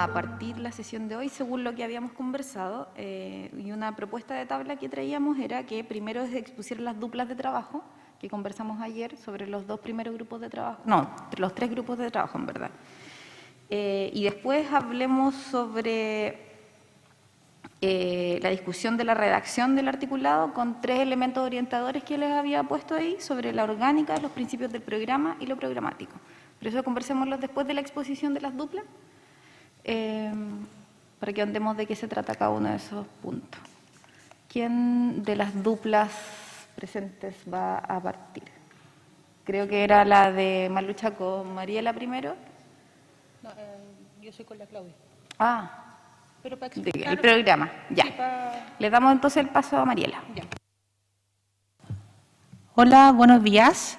a partir la sesión de hoy según lo que habíamos conversado, y una propuesta de tabla que traíamos era que primero se expusieran las duplas de trabajo que conversamos ayer sobre los dos primeros grupos de trabajo, no, los tres grupos de trabajo en verdad. Y después hablemos sobre la discusión de la redacción del articulado con tres elementos orientadores que les había puesto ahí sobre la orgánica, los principios del programa y lo programático. Por eso conversémoslos después de la exposición de las duplas, para que andemos de qué se trata cada uno de esos puntos. ¿Quién de las duplas presentes va a partir? Creo que era la de Malucha con Mariela primero. No, yo soy con la Claudia. Pero para explicar, el programa, ya. Le damos entonces el paso a Mariela. Ya. Hola, buenos días.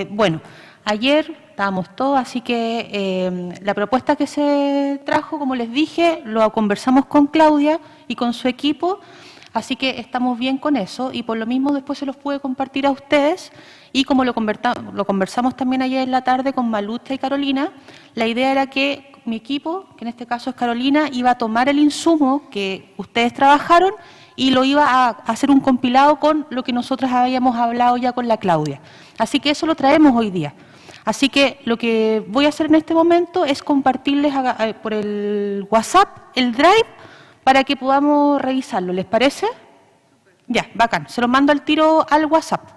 Bueno, ayer estábamos todos, así que la propuesta que se trajo, como les dije, lo conversamos con Claudia y con su equipo, así que estamos bien con eso y por lo mismo después se los puede compartir a ustedes y como lo conversamos también ayer en la tarde con Malucha y Carolina, la idea era que mi equipo, que en este caso es Carolina, iba a tomar el insumo que ustedes trabajaron y lo iba a hacer un compilado con lo que nosotros habíamos hablado ya con la Claudia. Así que eso lo traemos hoy día. Así que lo que voy a hacer en este momento es compartirles por el WhatsApp el Drive para que podamos revisarlo. ¿Les parece? Ya, bacán. Se lo mando al tiro al WhatsApp.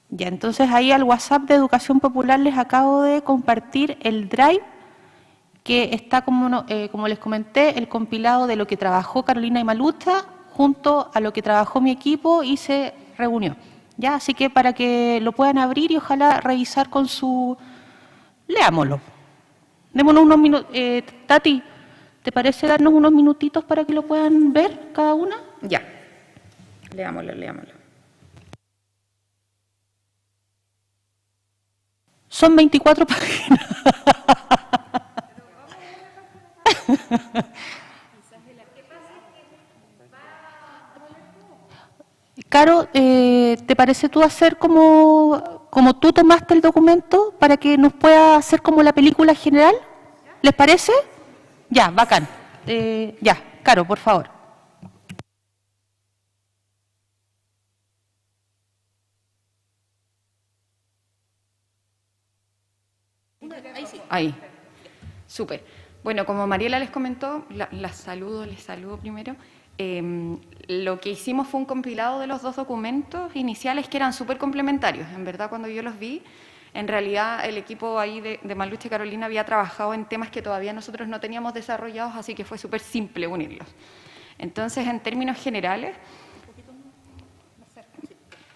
Ya, entonces ahí al WhatsApp de Educación Popular les acabo de compartir el Drive que está, como les comenté, el compilado de lo que trabajó Carolina y Malucha junto a lo que trabajó mi equipo y se reunió. Ya, así que para que lo puedan abrir y ojalá revisar con su... Leámoslo. Démonos unos minutos. Tati, ¿te parece darnos unos minutitos para que lo puedan ver cada una? Ya, leámoslo. Son 24 páginas. Caro, ¿te parece tú hacer como tú tomaste el documento para que nos pueda hacer como la película general? ¿Les parece? Ya, bacán. Ya, Caro, por favor. Ahí, súper. Bueno, como Mariela les comentó, les saludo primero. Lo que hicimos fue un compilado de los dos documentos iniciales que eran súper complementarios. En verdad, cuando yo los vi, en realidad el equipo ahí de Malucha y Carolina había trabajado en temas que todavía nosotros no teníamos desarrollados, así que fue súper simple unirlos. Entonces, en términos generales,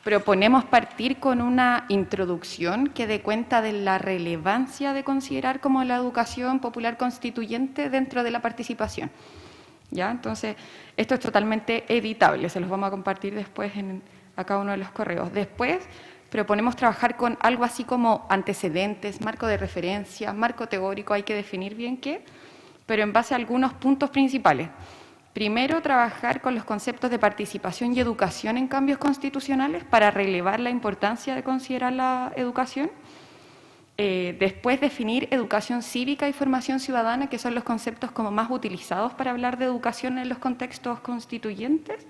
proponemos partir con una introducción que dé cuenta de la relevancia de considerar como la educación popular constituyente dentro de la participación. ¿Ya? Entonces, esto es totalmente editable, se los vamos a compartir después a cada uno de los correos. Después, proponemos trabajar con algo así como antecedentes, marco de referencia, marco teórico, hay que definir bien qué, pero en base a algunos puntos principales. Primero, trabajar con los conceptos de participación y educación en cambios constitucionales para relevar la importancia de considerar la educación. Después, definir educación cívica y formación ciudadana, que son los conceptos como más utilizados para hablar de educación en los contextos constituyentes.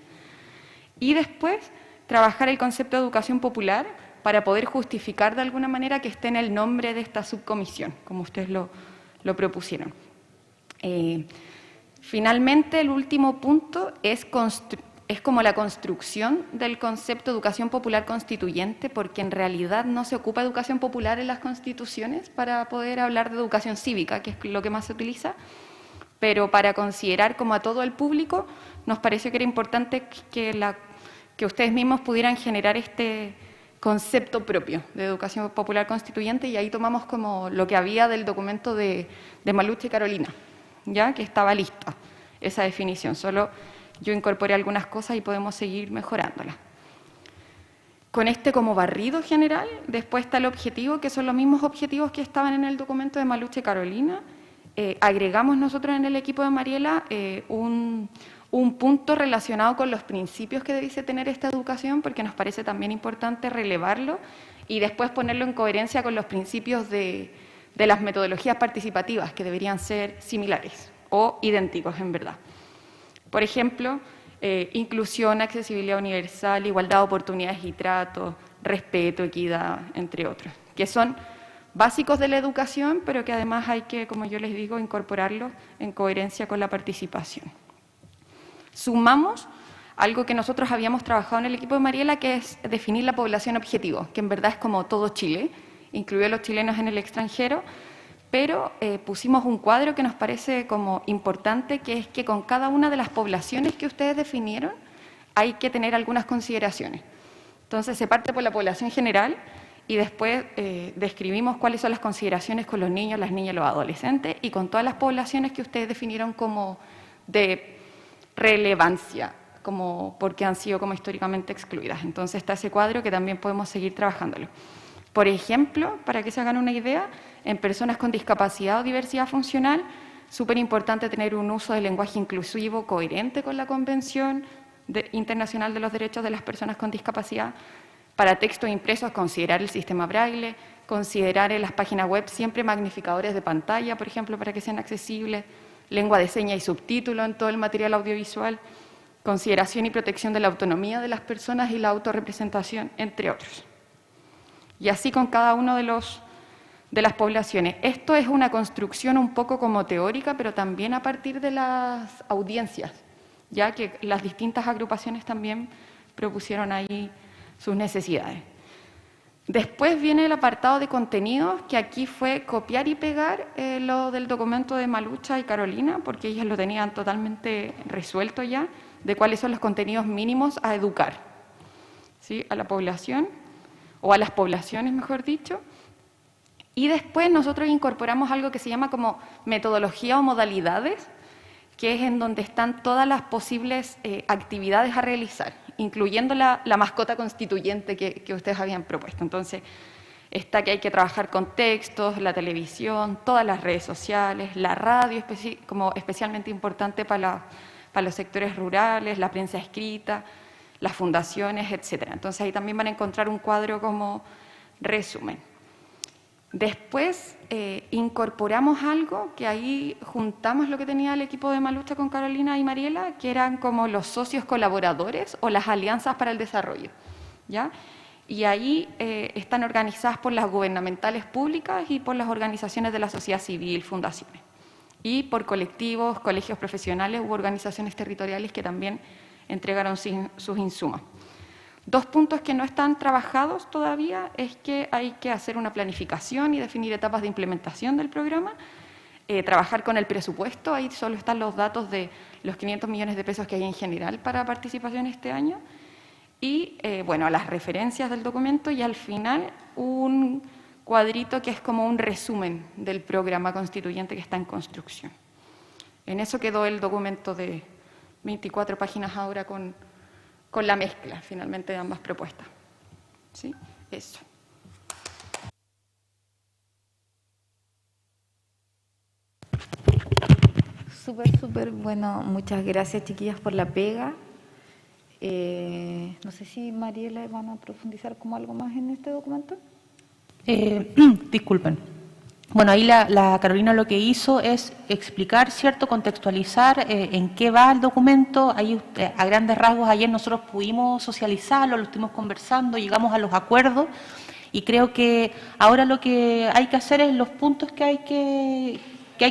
Y después, trabajar el concepto de educación popular para poder justificar de alguna manera que esté en el nombre de esta subcomisión, como ustedes lo propusieron. Finalmente, el último punto es como la construcción del concepto de educación popular constituyente, porque en realidad no se ocupa educación popular en las constituciones para poder hablar de educación cívica, que es lo que más se utiliza, pero para considerar como a todo el público, nos pareció que era importante que ustedes mismos pudieran generar este concepto propio de educación popular constituyente, y ahí tomamos como lo que había del documento de Malucha y Carolina, ya que estaba listo esa definición, solo yo incorporé algunas cosas y podemos seguir mejorándolas. Con este como barrido general, después está el objetivo, que son los mismos objetivos que estaban en el documento de Malucha y Carolina, agregamos nosotros en el equipo de Mariela un punto relacionado con los principios que debiese tener esta educación, porque nos parece también importante relevarlo y después ponerlo en coherencia con los principios de las metodologías participativas, que deberían ser similares o idénticos en verdad. Por ejemplo, inclusión, accesibilidad universal, igualdad de oportunidades y trato, respeto, equidad, entre otros, que son básicos de la educación, pero que además hay que, como yo les digo, incorporarlos en coherencia con la participación. Sumamos algo que nosotros habíamos trabajado en el equipo de Mariela, que es definir la población objetivo, que en verdad es como todo Chile, incluido los chilenos en el extranjero, pero pusimos un cuadro que nos parece como importante, que es que con cada una de las poblaciones que ustedes definieron hay que tener algunas consideraciones. Entonces se parte por la población general y después describimos cuáles son las consideraciones con los niños, las niñas y los adolescentes, y con todas las poblaciones que ustedes definieron como de relevancia, como porque han sido como históricamente excluidas. Entonces está ese cuadro que también podemos seguir trabajándolo. Por ejemplo, para que se hagan una idea, en personas con discapacidad o diversidad funcional, súper importante tener un uso del lenguaje inclusivo coherente con la Convención Internacional de los Derechos de las Personas con Discapacidad. Para textos impresos, considerar el sistema braille, considerar en las páginas web siempre magnificadores de pantalla, por ejemplo, para que sean accesibles, lengua de señas y subtítulo en todo el material audiovisual, consideración y protección de la autonomía de las personas y la autorrepresentación, entre otros. Y así con cada uno de las poblaciones. Esto es una construcción un poco como teórica, pero también a partir de las audiencias, ya que las distintas agrupaciones también propusieron ahí sus necesidades. Después viene el apartado de contenidos, que aquí fue copiar y pegar lo del documento de Malucha y Carolina, porque ellas lo tenían totalmente resuelto ya, de cuáles son los contenidos mínimos a educar, ¿sí?, a la población, o a las poblaciones, mejor dicho. Y después nosotros incorporamos algo que se llama como metodología o modalidades, que es en donde están todas las posibles actividades a realizar, incluyendo la mascota constituyente que ustedes habían propuesto. Entonces, está que hay que trabajar con textos, la televisión, todas las redes sociales, la radio, como especialmente importante para los sectores rurales, la prensa escrita, las fundaciones, etcétera. Entonces, ahí también van a encontrar un cuadro como resumen. Después incorporamos algo que ahí juntamos lo que tenía el equipo de Malucha con Carolina y Mariela, que eran como los socios colaboradores o las alianzas para el desarrollo, ¿ya? Y ahí están organizadas por las gubernamentales públicas y por las organizaciones de la sociedad civil, fundaciones, y por colectivos, colegios profesionales u organizaciones territoriales que también entregaron sus insumos. Dos puntos que no están trabajados todavía es que hay que hacer una planificación y definir etapas de implementación del programa, trabajar con el presupuesto, ahí solo están los datos de los 500 millones de pesos que hay en general para participación este año, y bueno, las referencias del documento, y al final un cuadrito que es como un resumen del programa constituyente que está en construcción. En eso quedó el documento de 24 páginas ahora con la mezcla, finalmente, de ambas propuestas. ¿Sí? Eso. Súper bueno. Muchas gracias, chiquillas, por la pega. No sé si Mariela van a profundizar como algo más en este documento. Disculpen. Bueno, ahí la Carolina lo que hizo es explicar, ¿cierto?, contextualizar en qué va el documento. Ahí a grandes rasgos ayer nosotros pudimos socializarlo, lo estuvimos conversando, llegamos a los acuerdos, y creo que ahora lo que hay que hacer es los puntos que hay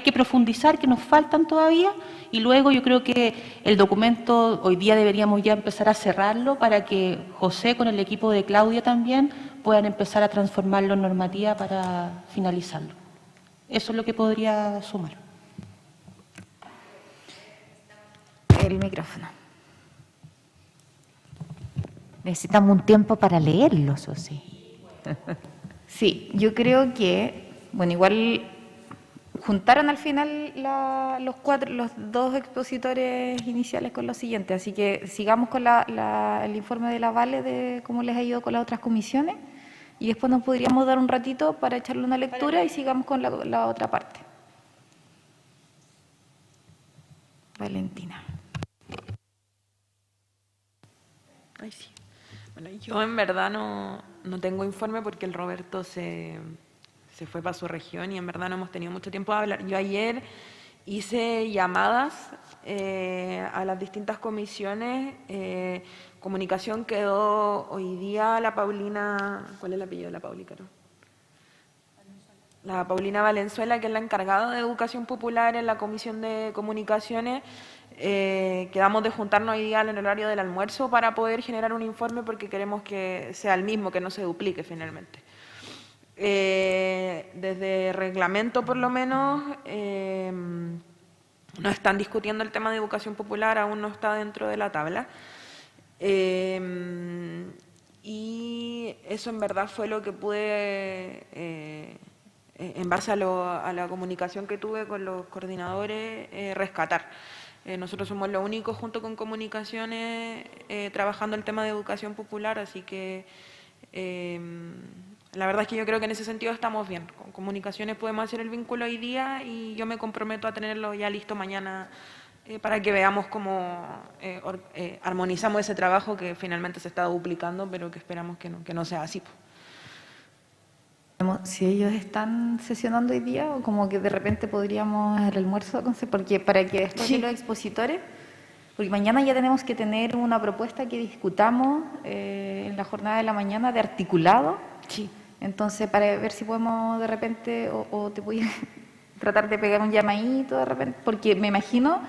que profundizar, que nos faltan todavía, y luego yo creo que el documento hoy día deberíamos ya empezar a cerrarlo para que José con el equipo de Claudia también puedan empezar a transformarlo en normativa para finalizarlo. Eso es lo que podría sumar. El micrófono. Necesitamos un tiempo para leerlos, ¿o sí? Sí, yo creo que, bueno, igual juntaron al final los dos expositores iniciales con los siguientes, así que sigamos con el informe de la Vale de cómo les ha ido con las otras comisiones, y después nos podríamos dar un ratito para echarle una lectura y sigamos con la otra parte. Valentina. Ay, sí. Bueno, yo en verdad no tengo informe porque el Roberto se fue para su región y en verdad no hemos tenido mucho tiempo de hablar. Yo ayer hice llamadas a las distintas comisiones. Comunicación quedó hoy día la Paulina, ¿cuál es el apellido de la Pauli, Caro? La Paulina Valenzuela, que es la encargada de Educación Popular en la Comisión de Comunicaciones. Quedamos de juntarnos hoy día en el horario del almuerzo para poder generar un informe porque queremos que sea el mismo, que no se duplique finalmente. Desde reglamento, por lo menos, no están discutiendo el tema de educación popular, aún no está dentro de la tabla. Y eso en verdad fue lo que pude, en base a la comunicación que tuve con los coordinadores, rescatar. Nosotros somos los únicos junto con comunicaciones trabajando el tema de educación popular, así que la verdad es que yo creo que en ese sentido estamos bien. Con comunicaciones podemos hacer el vínculo hoy día y yo me comprometo a tenerlo ya listo mañana para que veamos cómo armonizamos ese trabajo que finalmente se está duplicando, pero que esperamos que no sea así. Si ellos están sesionando hoy día, o como que de repente podríamos el almuerzo, porque para que después de los expositores, porque mañana ya tenemos que tener una propuesta que discutamos en la jornada de la mañana de articulado. Sí. Entonces, para ver si podemos de repente, o te voy a tratar de pegar un llamadito de repente, porque me imagino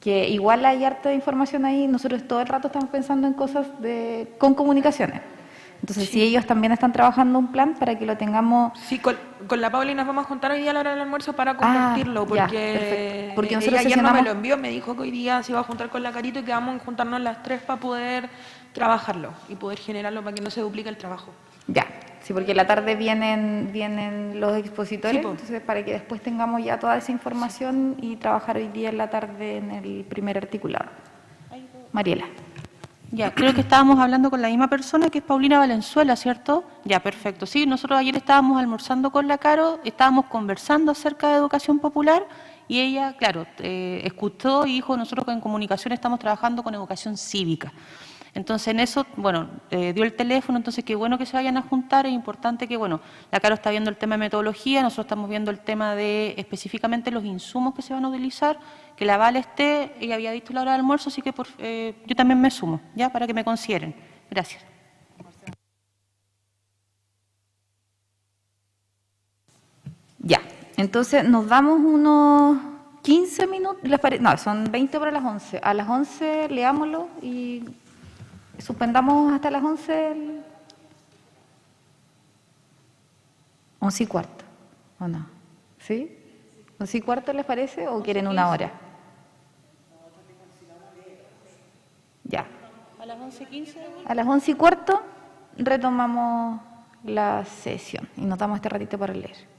que igual hay harta información ahí, nosotros todo el rato estamos pensando en cosas con comunicaciones. Entonces, sí, ellos también están trabajando un plan para que lo tengamos... Sí, con la Pauli nos vamos a juntar hoy día a la hora del almuerzo para compartirlo, porque nosotros ella ayer no me lo envió, me dijo que hoy día se iba a juntar con la Carito y que vamos a juntarnos las tres para poder trabajarlo y poder generarlo para que no se duplique el trabajo. Ya, sí, porque en la tarde vienen los expositores, sí, entonces para que después tengamos ya toda esa información y trabajar hoy día en la tarde en el primer articulado. Mariela. Ya, creo que estábamos hablando con la misma persona, que es Paulina Valenzuela, ¿cierto? Ya, perfecto. Sí, nosotros ayer estábamos almorzando con la Caro, estábamos conversando acerca de educación popular y ella, claro, escuchó y dijo, nosotros en comunicación estamos trabajando con educación cívica. Entonces, en eso, bueno, dio el teléfono, entonces qué bueno que se vayan a juntar, es importante que, bueno, la Caro está viendo el tema de metodología, nosotros estamos viendo el tema de específicamente los insumos que se van a utilizar, que la Vale esté, ella había visto la hora de almuerzo, así que yo también me sumo, ¿ya? Para que me consideren. Gracias. Ya, entonces nos damos unos 15 minutos, no, son 20 para las 11. A las 11 leámoslo y suspendamos hasta las 11, 11:15, ¿o no? ¿Sí? ¿11:15 les parece o quieren una hora? Ya. ¿A las 11:15? A las 11:15 retomamos la sesión y nos damos este ratito para leer.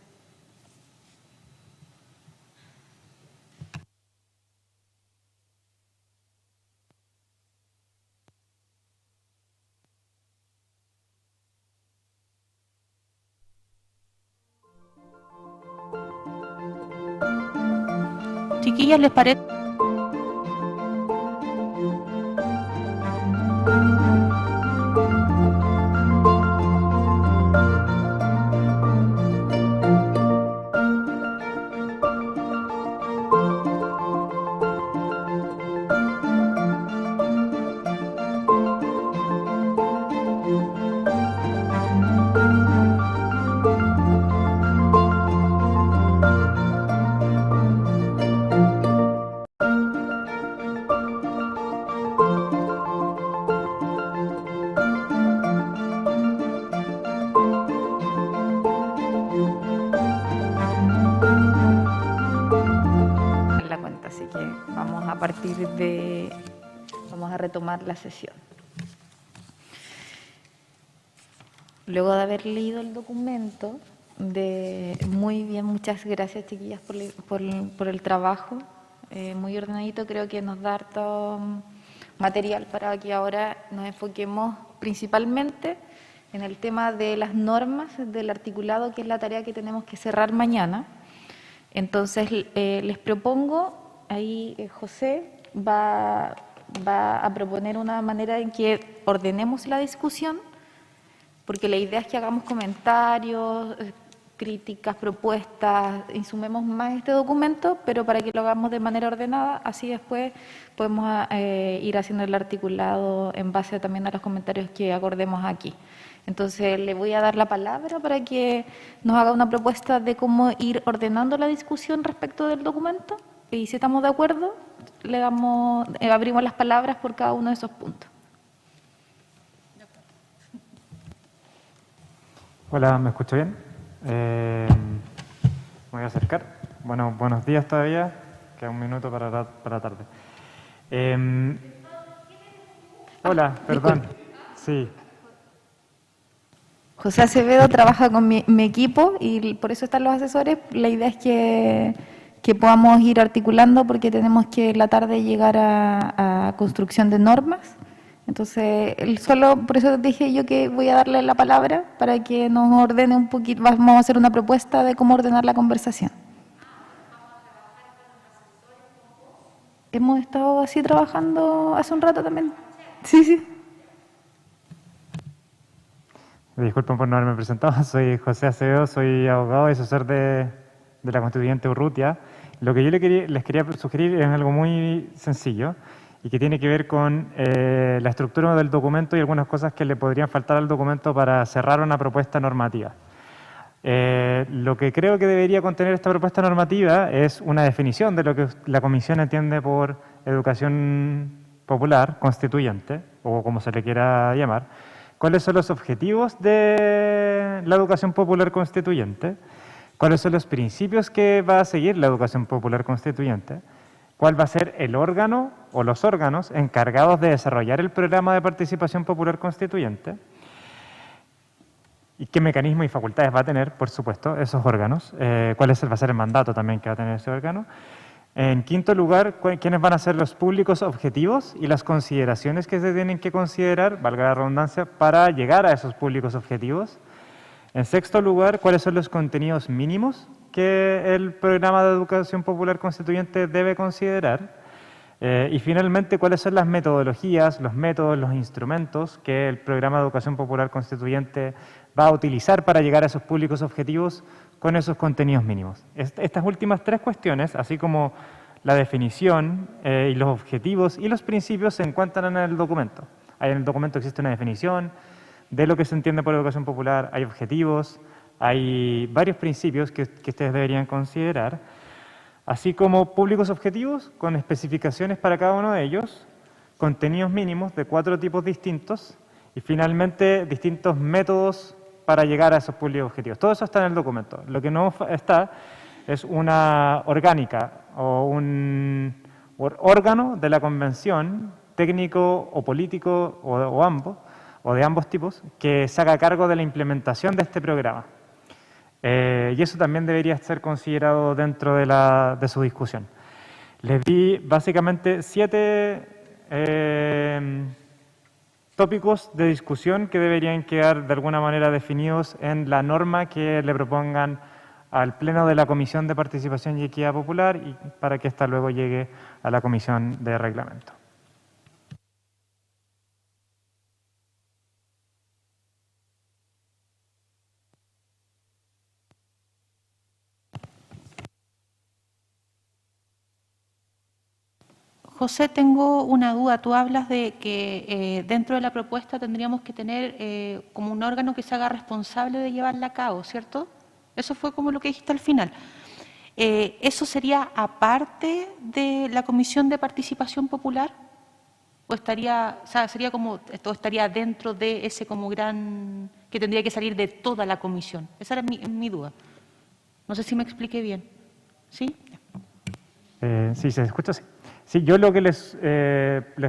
Chiquillas, ¿les parece? Vamos a retomar la sesión. Luego de haber leído el documento, muy bien, muchas gracias chiquillas por el trabajo, muy ordenadito, creo que nos da harto material para que ahora nos enfoquemos principalmente en el tema de las normas del articulado, que es la tarea que tenemos que cerrar mañana. Entonces, les propongo ahí José va a proponer una manera en que ordenemos la discusión, porque la idea es que hagamos comentarios, críticas, propuestas, insumemos más este documento, pero para que lo hagamos de manera ordenada, así después podemos ir haciendo el articulado en base también a los comentarios que acordemos aquí. Entonces le voy a dar la palabra para que nos haga una propuesta de cómo ir ordenando la discusión respecto del documento, y si estamos de acuerdo, le damos, abrimos las palabras por cada uno de esos puntos. Hola, ¿me escucho bien? Me voy a acercar. Bueno, buenos días todavía, queda un minuto para la tarde. Hola, perdón. Sí. José Acevedo trabaja con mi equipo y por eso están los asesores. La idea es que podamos ir articulando, porque tenemos que en la tarde llegar a construcción de normas. Entonces, solo por eso dije yo que voy a darle la palabra para que nos ordene un poquito. Vamos a hacer una propuesta de cómo ordenar la conversación. Hemos estado así trabajando hace un rato también. Sí, sí. Disculpen por no haberme presentado, soy José Acevedo, soy abogado y asesor de la constituyente Urrutia. Lo que yo les quería sugerir es algo muy sencillo y que tiene que ver con la estructura del documento y algunas cosas que le podrían faltar al documento para cerrar una propuesta normativa. Lo que creo que debería contener esta propuesta normativa es una definición de lo que la Comisión entiende por educación popular constituyente, o como se le quiera llamar. ¿Cuáles son los objetivos de la educación popular constituyente? ¿Cuáles son los principios que va a seguir la educación popular constituyente? ¿Cuál va a ser el órgano o los órganos encargados de desarrollar el programa de participación popular constituyente? ¿Y qué mecanismos y facultades va a tener, por supuesto, esos órganos? ¿Cuál va a ser el mandato también que va a tener ese órgano? En quinto lugar, ¿quiénes van a ser los públicos objetivos y las consideraciones que se tienen que considerar, valga la redundancia, para llegar a esos públicos objetivos? En sexto lugar, ¿cuáles son los contenidos mínimos que el programa de educación popular constituyente debe considerar? Y finalmente, ¿cuáles son las metodologías, los métodos, los instrumentos que el programa de educación popular constituyente va a utilizar para llegar a esos públicos objetivos con esos contenidos mínimos? Estas últimas tres cuestiones, así como la definición y los objetivos y los principios, se encuentran en el documento. En el documento existe una definición de lo que se entiende por educación popular, hay objetivos, hay varios principios que ustedes deberían considerar, así como públicos objetivos con especificaciones para cada uno de ellos, contenidos mínimos de 4 tipos distintos y finalmente distintos métodos para llegar a esos públicos objetivos. Todo eso está en el documento. Lo que no está es una orgánica o un órgano de la convención, técnico o político o ambos, o de ambos tipos, que se haga cargo de la implementación de este programa. Y eso también debería ser considerado dentro de su discusión. Les di básicamente 7 tópicos de discusión que deberían quedar de alguna manera definidos en la norma que le propongan al Pleno de la Comisión de Participación y Equidad Popular y para que ésta luego llegue a la Comisión de Reglamento. José, tengo una duda. Tú hablas de que dentro de la propuesta tendríamos que tener como un órgano que se haga responsable de llevarla a cabo, ¿cierto? Eso fue como lo que dijiste al final. ¿Eso sería aparte de la Comisión de Participación Popular? ¿O estaría, o sea, sería como, esto estaría dentro de ese como gran, que tendría que salir de toda la comisión? Esa era mi duda. No sé si me expliqué bien. ¿Sí? Sí, ¿se escucha? Sí. Sí, yo lo que les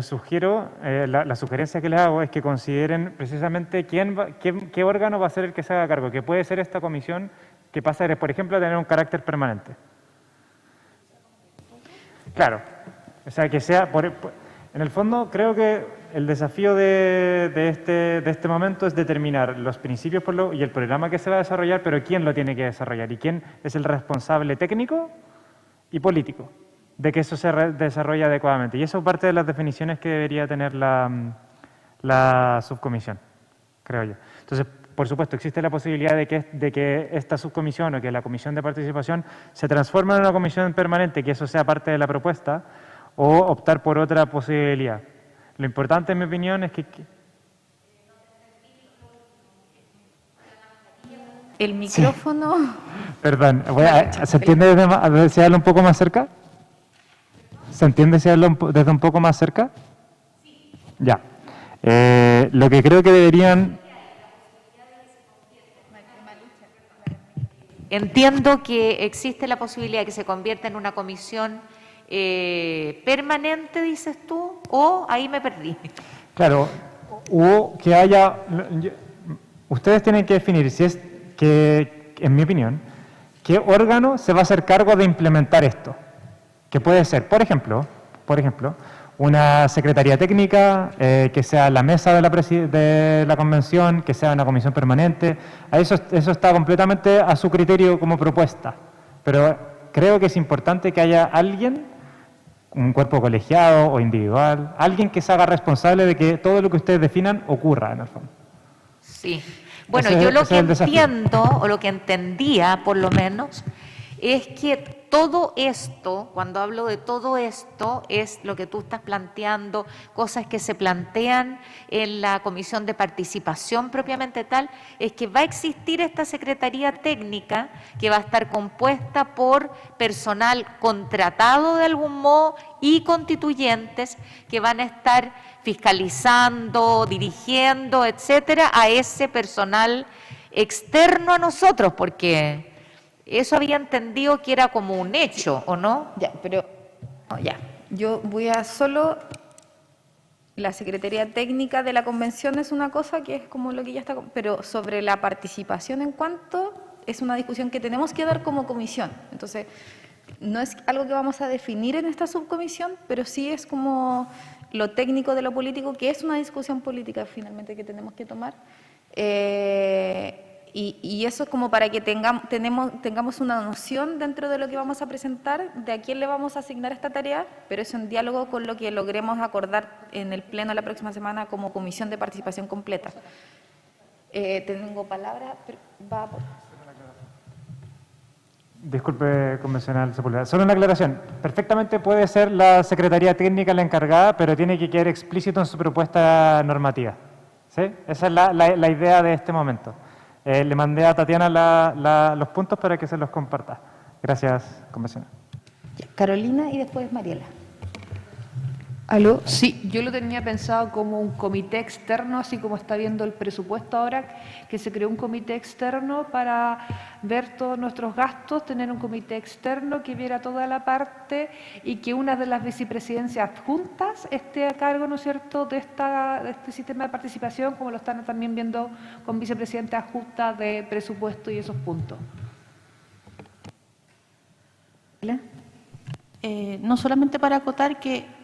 sugiero, la sugerencia que les hago es que consideren precisamente qué órgano va a ser el que se haga cargo, que puede ser esta comisión que pasa, por ejemplo, a tener un carácter permanente. Claro, o sea, que sea, en el fondo creo que el desafío de este momento es determinar los principios y el programa que se va a desarrollar, pero quién lo tiene que desarrollar y quién es el responsable técnico y político de que eso se desarrolle adecuadamente. Y eso es parte de las definiciones que debería tener la subcomisión, creo yo. Entonces, por supuesto, existe la posibilidad de que esta subcomisión o que la comisión de participación se transforme en una comisión permanente, que eso sea parte de la propuesta, o optar por otra posibilidad. Lo importante, en mi opinión, es que... El micrófono... Sí. Perdón, ¿se entiende si hablo un poco más cerca? ¿Se entiende si hablo desde un poco más cerca? Sí. Ya. Lo que creo que deberían... Entiendo que existe la posibilidad de que se convierta en una comisión permanente, dices tú, o ahí me perdí. Claro, o que haya... Ustedes tienen que definir si es que, en mi opinión, qué órgano se va a hacer cargo de implementar esto. Que puede ser, por ejemplo, una secretaría técnica, que sea la mesa de la convención, que sea una comisión permanente. Eso está completamente a su criterio como propuesta. Pero creo que es importante que haya alguien, un cuerpo colegiado o individual, alguien que se haga responsable de que todo lo que ustedes definan ocurra en el fondo. Sí. Bueno, yo lo que entiendo, o lo que entendía por lo menos, es que todo esto, cuando hablo de todo esto, es lo que tú estás planteando, cosas que se plantean en la comisión de participación propiamente tal, es que va a existir esta secretaría técnica que va a estar compuesta por personal contratado de algún modo y constituyentes que van a estar fiscalizando, dirigiendo, etcétera, a ese personal externo a nosotros, porque eso había entendido que era como un hecho, ¿o no? Ya, pero no, ya. Yo voy a solo... La Secretaría Técnica de la Convención es una cosa que es como lo que ya está... Pero sobre la participación en cuanto es una discusión que tenemos que dar como comisión. Entonces, no es algo que vamos a definir en esta subcomisión, pero sí es como lo técnico de lo político, que es una discusión política finalmente que tenemos que tomar. Y eso es como para que tengamos una noción dentro de lo que vamos a presentar, de a quién le vamos a asignar esta tarea, pero eso en diálogo con lo que logremos acordar en el pleno la próxima semana como comisión de participación completa. Tengo palabra, pero va por... Disculpe, convencional Sepúlveda. Solo una aclaración. Perfectamente puede ser la Secretaría Técnica la encargada, pero tiene que quedar explícito en su propuesta normativa. ¿Sí? Esa es la idea de este momento. Le mandé a Tatiana los puntos para que se los comparta. Gracias, convencional. Carolina y después Mariela. ¿Aló? Sí, yo lo tenía pensado como un comité externo, así como está viendo el presupuesto ahora, que se creó un comité externo para ver todos nuestros gastos, tener un comité externo que viera toda la parte y que una de las vicepresidencias adjuntas esté a cargo, ¿no es cierto?, de este sistema de participación, como lo están también viendo con vicepresidenta adjunta de presupuesto y esos puntos. ¿Hola? No solamente para acotar que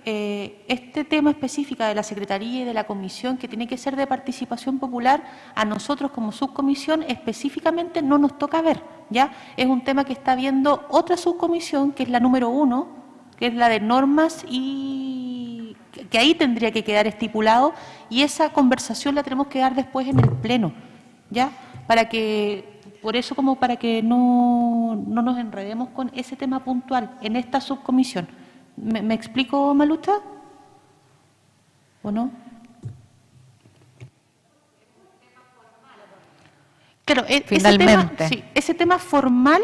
este tema específico de la Secretaría y de la Comisión, que tiene que ser de participación popular, a nosotros como subcomisión específicamente no nos toca ver, ¿ya? Es un tema que está viendo otra subcomisión, que es la número 1, que es la de normas, y que ahí tendría que quedar estipulado, y esa conversación la tenemos que dar después en el Pleno, ¿ya? Por eso, como para que no nos enredemos con ese tema puntual en esta subcomisión. ¿Me explico, Malucha? ¿O no? Claro, finalmente. Ese tema formal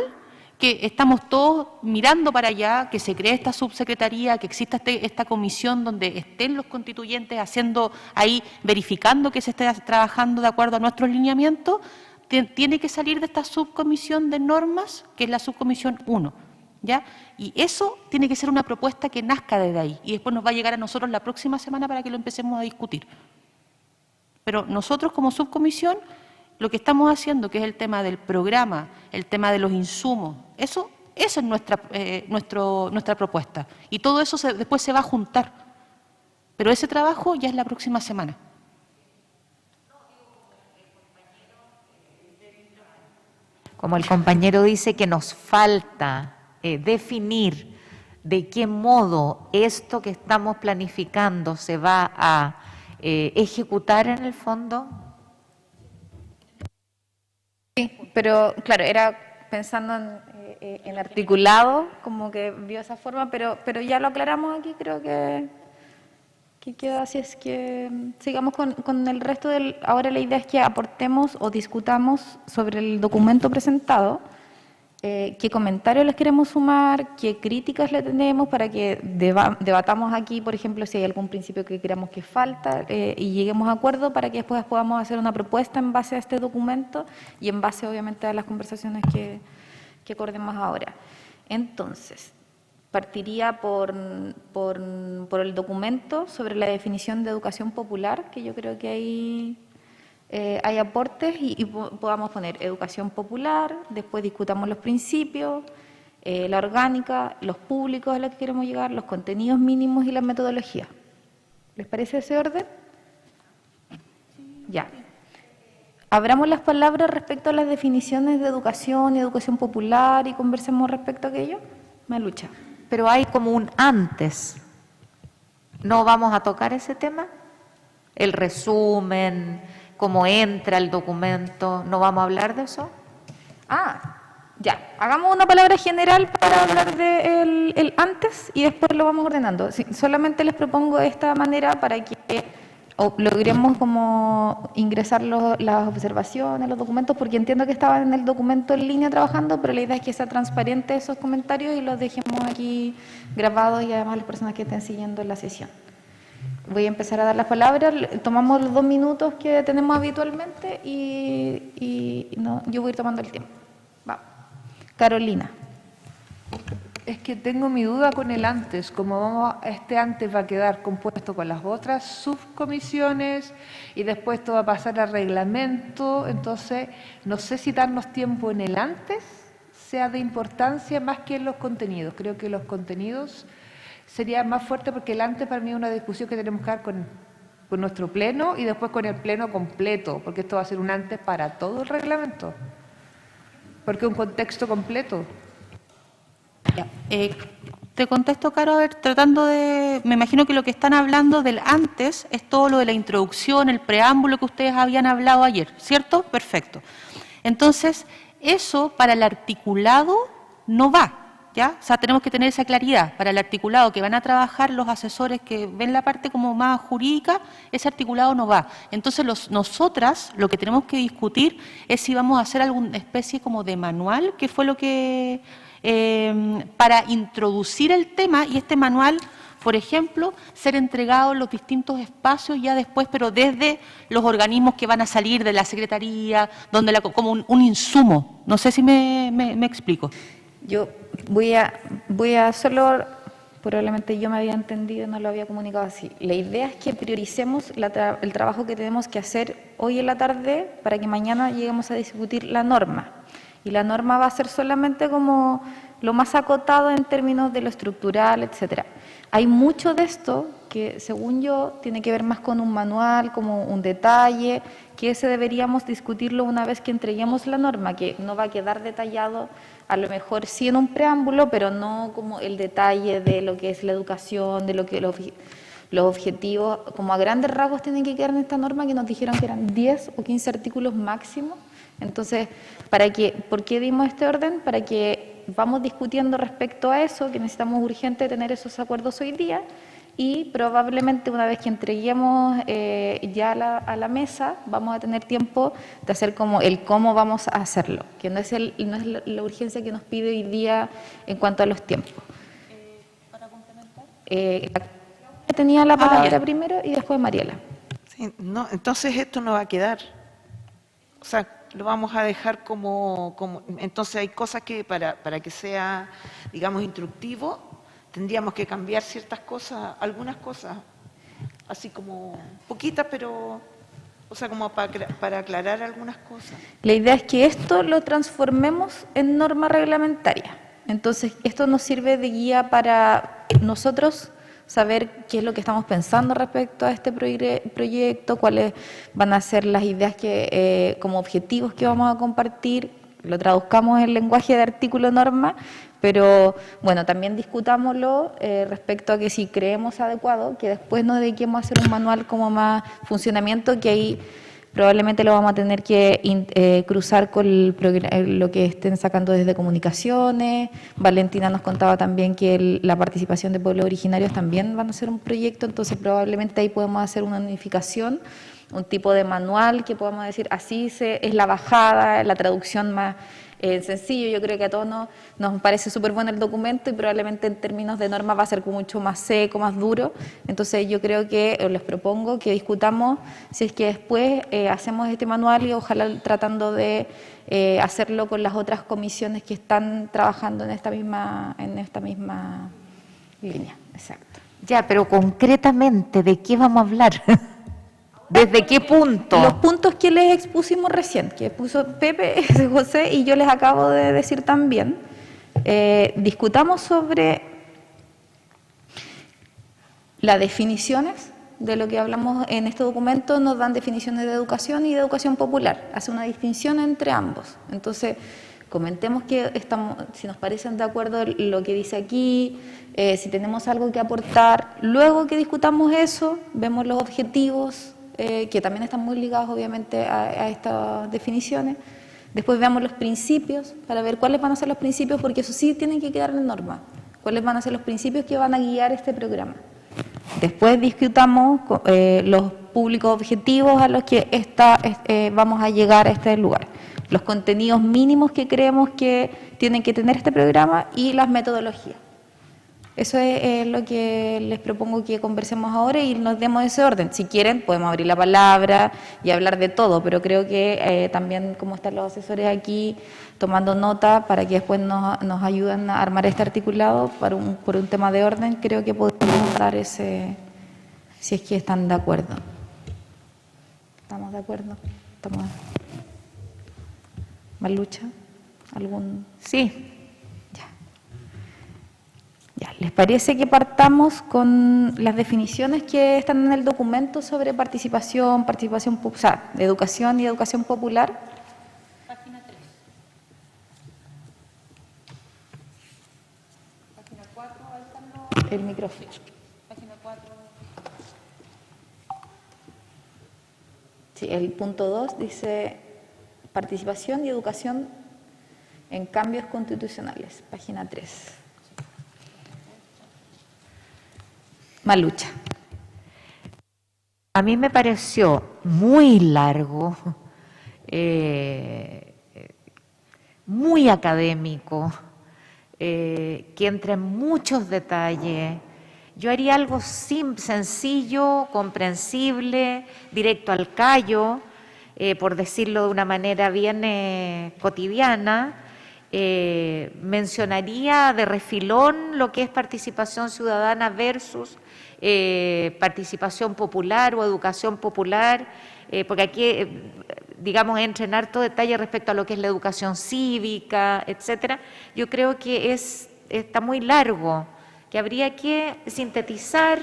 que estamos todos mirando para allá, que se cree esta subsecretaría, que exista esta comisión donde estén los constituyentes haciendo ahí, verificando que se esté trabajando de acuerdo a nuestros lineamientos, tiene que salir de esta subcomisión de normas, que es la subcomisión 1, ¿ya? Y eso tiene que ser una propuesta que nazca desde ahí, y después nos va a llegar a nosotros la próxima semana para que lo empecemos a discutir. Pero nosotros como subcomisión, lo que estamos haciendo, que es el tema del programa, el tema de los insumos, esa es nuestra propuesta. Y todo eso después se va a juntar. Pero ese trabajo ya es la próxima semana. Como el compañero dice que nos falta definir de qué modo esto que estamos planificando se va a ejecutar en el fondo? Sí, pero claro, era pensando en articulado, como que vio esa forma, pero ya lo aclaramos aquí, creo que queda así. Es que sigamos con el resto del... Ahora la idea es que aportemos o discutamos sobre el documento presentado, qué comentarios les queremos sumar, qué críticas le tenemos para que debatamos aquí, por ejemplo, si hay algún principio que creamos que falta y lleguemos a acuerdo para que después podamos hacer una propuesta en base a este documento y en base obviamente a las conversaciones que acordemos ahora. Entonces, partiría por el documento sobre la definición de educación popular, que yo creo que hay aportes y podamos poner educación popular, después discutamos los principios, la orgánica, los públicos a los que queremos llegar, los contenidos mínimos y la metodología. ¿Les parece ese orden? Ya. Abramos las palabras respecto a las definiciones de educación y educación popular y conversemos respecto a aquello. Malucha. Pero hay como un antes. ¿No vamos a tocar ese tema? El resumen, cómo entra el documento, ¿no vamos a hablar de eso? Ya, hagamos una palabra general para hablar de el antes y después lo vamos ordenando. Sí, solamente les propongo de esta manera para que logremos como ingresar las observaciones, los documentos, porque entiendo que estaban en el documento en línea trabajando, pero la idea es que sea transparente esos comentarios y los dejemos aquí grabados y además las personas que estén siguiendo la sesión. Voy a empezar a dar las palabras, tomamos los 2 minutos que tenemos habitualmente y no, yo voy a ir tomando el tiempo. Va. Carolina. Es que tengo mi duda con el antes, como este antes va a quedar compuesto con las otras subcomisiones y después todo va a pasar al reglamento, entonces no sé si darnos tiempo en el antes sea de importancia más que en los contenidos. Creo que los contenidos sería más fuerte porque el antes para mí es una discusión que tenemos que dar con nuestro pleno y después con el pleno completo, porque esto va a ser un antes para todo el reglamento, porque es un contexto completo. Ya, te contesto, Caro, a ver, tratando de... Me imagino que lo que están hablando del antes es todo lo de la introducción, el preámbulo que ustedes habían hablado ayer, ¿cierto? Perfecto. Entonces, eso para el articulado no va, ¿ya? O sea, tenemos que tener esa claridad. Para el articulado que van a trabajar los asesores que ven la parte como más jurídica, ese articulado no va. Entonces, nosotras lo que tenemos que discutir es si vamos a hacer alguna especie como de manual, que fue lo que... para introducir el tema y este manual, por ejemplo, ser entregado en los distintos espacios ya después, pero desde los organismos que van a salir de la Secretaría, donde como un insumo. No sé si me explico. Yo voy a solo, probablemente yo me había entendido, no lo había comunicado así. La idea es que prioricemos el trabajo que tenemos que hacer hoy en la tarde para que mañana lleguemos a discutir la norma. Y la norma va a ser solamente como lo más acotado en términos de lo estructural, etcétera. Hay mucho de esto que, según yo, tiene que ver más con un manual, como un detalle, que ese deberíamos discutirlo una vez que entreguemos la norma, que no va a quedar detallado, a lo mejor sí en un preámbulo, pero no como el detalle de lo que es la educación, de lo que los objetivos, como a grandes rasgos tienen que quedar en esta norma, que nos dijeron que eran 10 o 15 artículos máximo. Entonces, ¿por qué dimos este orden? Para que vamos discutiendo respecto a eso, que necesitamos urgente tener esos acuerdos hoy día y probablemente una vez que entreguemos ya a la mesa, vamos a tener tiempo de hacer como el cómo vamos a hacerlo, que no es la urgencia que nos pide hoy día en cuanto a los tiempos. ¿Para complementar? Tenía la palabra primero y después Mariela. Sí, no, entonces esto no va a quedar. O sea, lo vamos a dejar como entonces hay cosas que para que sea, digamos, instructivo, tendríamos que cambiar ciertas cosas, algunas cosas, así como poquitas, pero, o sea, como para aclarar algunas cosas. La idea es que esto lo transformemos en norma reglamentaria. Entonces, esto nos sirve de guía para nosotros saber qué es lo que estamos pensando respecto a este proyecto, cuáles van a ser las ideas que como objetivos que vamos a compartir, lo traduzcamos en lenguaje de artículo norma, Pero bueno, también discutámoslo respecto a que si creemos adecuado, que después nos dediquemos a hacer un manual como más funcionamiento, que ahí probablemente lo vamos a tener que cruzar con lo que estén sacando desde comunicaciones. Valentina nos contaba también que la participación de pueblos originarios también van a ser un proyecto, entonces probablemente ahí podemos hacer una unificación, un tipo de manual que podamos decir, así es la bajada, la traducción más sencillo. Yo creo que a todos nos parece súper bueno el documento y probablemente en términos de normas va a ser mucho más seco, más duro. Entonces yo creo que les propongo que discutamos si es que después hacemos este manual y ojalá tratando de hacerlo con las otras comisiones que están trabajando en esta misma línea. Exacto. Ya, pero concretamente, ¿de qué vamos a hablar? ¿Desde qué punto? Los puntos que les expusimos recién, que puso Pepe, José y yo les acabo de decir también. Discutamos sobre las definiciones de lo que hablamos en este documento. Nos dan definiciones de educación y de educación popular. Hace una distinción entre ambos. Entonces, comentemos que si nos parecen de acuerdo lo que dice aquí, si tenemos algo que aportar. Luego que discutamos eso, vemos los objetivos, que también están muy ligados obviamente a estas definiciones. Después veamos los principios para ver cuáles van a ser los principios, porque eso sí tienen que quedar en norma. Cuáles van a ser los principios que van a guiar este programa. Después discutamos los públicos objetivos a los que vamos a llegar a este lugar. Los contenidos mínimos que creemos que tienen que tener este programa y las metodologías. Eso es lo que les propongo que conversemos ahora y nos demos ese orden. Si quieren, podemos abrir la palabra y hablar de todo, pero creo que también, como están los asesores aquí tomando nota para que después nos ayuden a armar este articulado por un tema de orden, creo que podemos dar ese, si es que están de acuerdo. ¿Estamos de acuerdo? ¿Más lucha? ¿Algún? Sí. Ya, ¿les parece que partamos con las definiciones que están en el documento sobre educación y educación popular? Página 3. Página 4, ahí están El micrófono. Página 4. Sí, el punto 2 dice participación y educación en cambios constitucionales, página 3. Malucha. A mí me pareció muy largo, muy académico, que entra en muchos detalles. Yo haría algo sencillo, comprensible, directo al callo, por decirlo de una manera bien cotidiana. Mencionaría de refilón lo que es participación ciudadana versus participación popular o educación popular, porque aquí, digamos, entra en harto detalle respecto a lo que es la educación cívica, etcétera. Yo creo que está muy largo, que habría que sintetizar,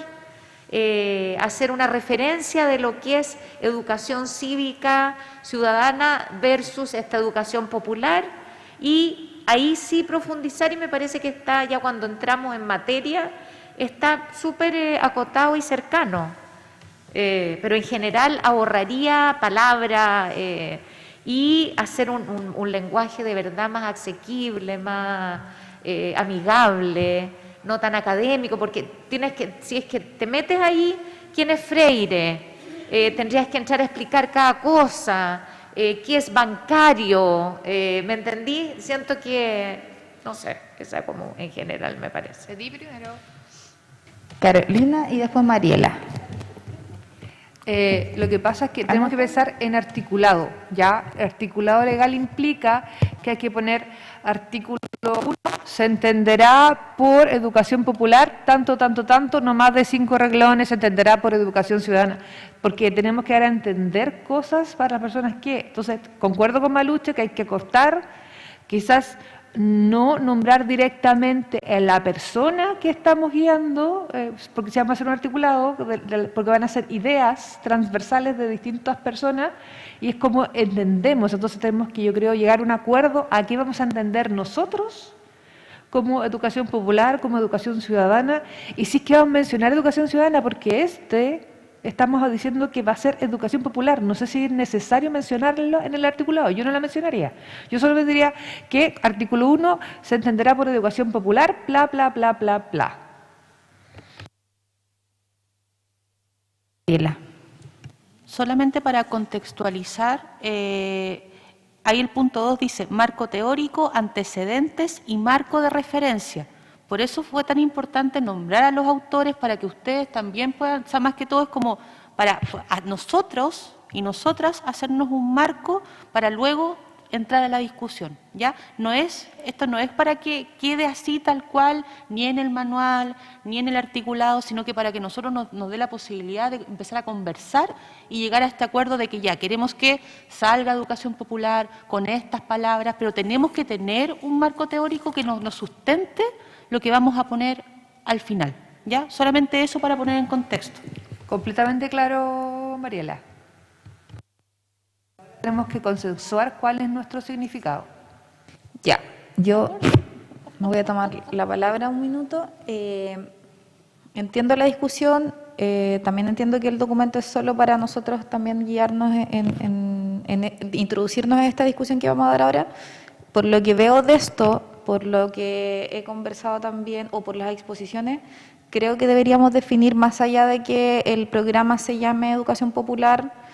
hacer una referencia de lo que es educación cívica ciudadana versus esta educación popular, y ahí sí profundizar, y me parece que está, ya cuando entramos en materia, está súper acotado y cercano, pero en general ahorraría palabras y hacer un lenguaje de verdad más asequible, más amigable, no tan académico, porque si es que te metes ahí, ¿quién es Freire? Tendrías que entrar a explicar cada cosa, qué es bancario, ¿me entendí? Siento que, no sé, esa como en general me parece. Cedí primero. Carolina y después Mariela. Lo que pasa es que tenemos que pensar en articulado, ¿ya? Articulado legal implica que hay que poner artículo 1, se entenderá por educación popular, tanto, no más de 5 renglones, se entenderá por educación ciudadana, porque tenemos que dar a entender cosas para las personas que, entonces, concuerdo con Malucha que hay que cortar, quizás no nombrar directamente a la persona que estamos guiando, porque se va a hacer un articulado, porque van a ser ideas transversales de distintas personas, y es como entendemos. Entonces tenemos que, yo creo, llegar a un acuerdo a qué vamos a entender nosotros como educación popular, como educación ciudadana, y si es que vamos a mencionar educación ciudadana, porque estamos diciendo que va a ser educación popular, no sé si es necesario mencionarlo en el articulado, yo no la mencionaría, yo solo diría que artículo 1 se entenderá por educación popular, bla, bla, bla, bla, bla. Solamente para contextualizar, ahí el punto 2 dice marco teórico, antecedentes y marco de referencia. Por eso fue tan importante nombrar a los autores para que ustedes también puedan, o sea, más que todo es como para a nosotros y nosotras hacernos un marco para luego entrar a la discusión, ¿ya? Esto no es para que quede así tal cual, ni en el manual, ni en el articulado, sino que para que nosotros nos dé la posibilidad de empezar a conversar y llegar a este acuerdo de que ya queremos que salga educación popular con estas palabras, pero tenemos que tener un marco teórico que nos sustente lo que vamos a poner al final, ¿ya? Solamente eso para poner en contexto. Completamente claro, Mariela. Tenemos que consensuar cuál es nuestro significado. Ya, yo me voy a tomar la palabra un minuto. Entiendo la discusión, también entiendo que el documento es solo para nosotros también guiarnos introducirnos en esta discusión que vamos a dar ahora. Por lo que veo de esto, por lo que he conversado también o por las exposiciones, creo que deberíamos definir más allá de que el programa se llame Educación Popular.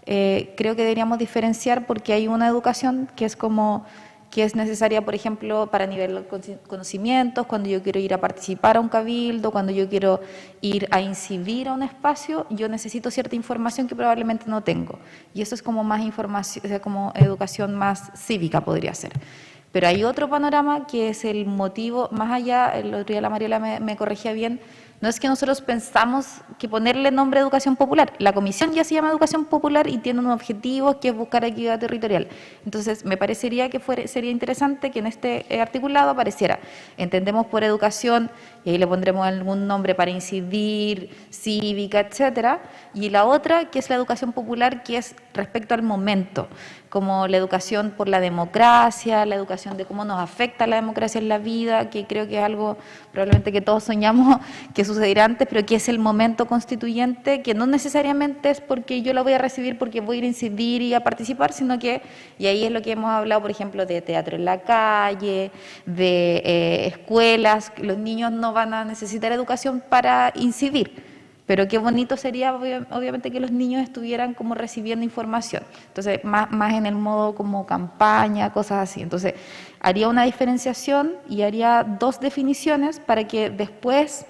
Creo que deberíamos diferenciar porque hay una educación que es necesaria, por ejemplo, para nivel de conocimientos, cuando yo quiero ir a participar a un cabildo, cuando yo quiero ir a incidir a un espacio, yo necesito cierta información que probablemente no tengo. Y eso es como más información, o sea, como educación más cívica podría ser. Pero hay otro panorama que es el motivo, más allá, el otro día la Mariela me corregía bien, no es que nosotros pensamos que ponerle nombre a educación popular. La comisión ya se llama educación popular y tiene unos objetivos que es buscar equidad territorial. Entonces, me parecería que sería interesante que en este articulado apareciera, entendemos por educación, y ahí le pondremos algún nombre para incidir, cívica, etcétera, y la otra, que es la educación popular, que es respecto al momento, como la educación por la democracia, la educación de cómo nos afecta la democracia en la vida, que creo que es algo probablemente que todos soñamos que sucederá antes, pero que es el momento constituyente, que no necesariamente es porque yo la voy a recibir porque voy a ir a incidir y a participar, sino que, y ahí es lo que hemos hablado, por ejemplo, de teatro en la calle, de escuelas, los niños no van a necesitar educación para incidir. Pero qué bonito sería, obviamente, que los niños estuvieran como recibiendo información. Entonces, más en el modo como campaña, cosas así. Entonces, haría una diferenciación y haría dos definiciones para que después,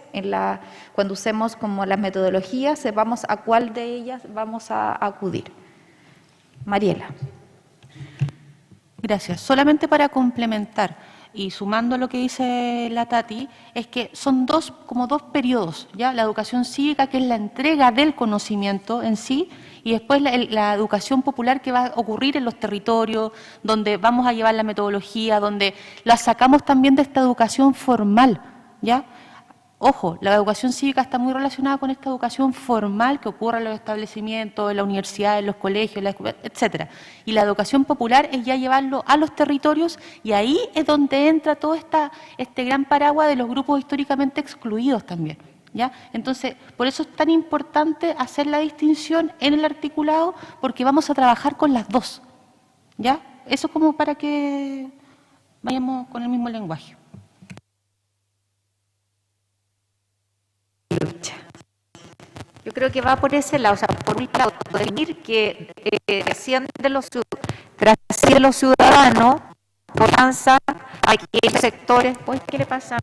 cuando usemos como las metodologías, sepamos a cuál de ellas vamos a acudir. Mariela. Gracias. Solamente para complementar. Y sumando lo que dice la Tati, es que son como dos periodos, ¿ya? La educación cívica, que es la entrega del conocimiento en sí, y después la educación popular que va a ocurrir en los territorios, donde vamos a llevar la metodología, donde la sacamos también de esta educación formal, ¿ya? Ojo, la educación cívica está muy relacionada con esta educación formal que ocurre en los establecimientos, en la universidad, en los colegios, etcétera. Y la educación popular es ya llevarlo a los territorios y ahí es donde entra todo este gran paraguas de los grupos históricamente excluidos también, ¿ya? Entonces, por eso es tan importante hacer la distinción en el articulado, porque vamos a trabajar con las dos, ¿ya? Eso como para que vayamos con el mismo lenguaje. Yo creo que va por ese lado, o sea, por un lado, decir que trasciende los ciudadanos, avanza, hay que sectores, pues, ¿qué le pasa?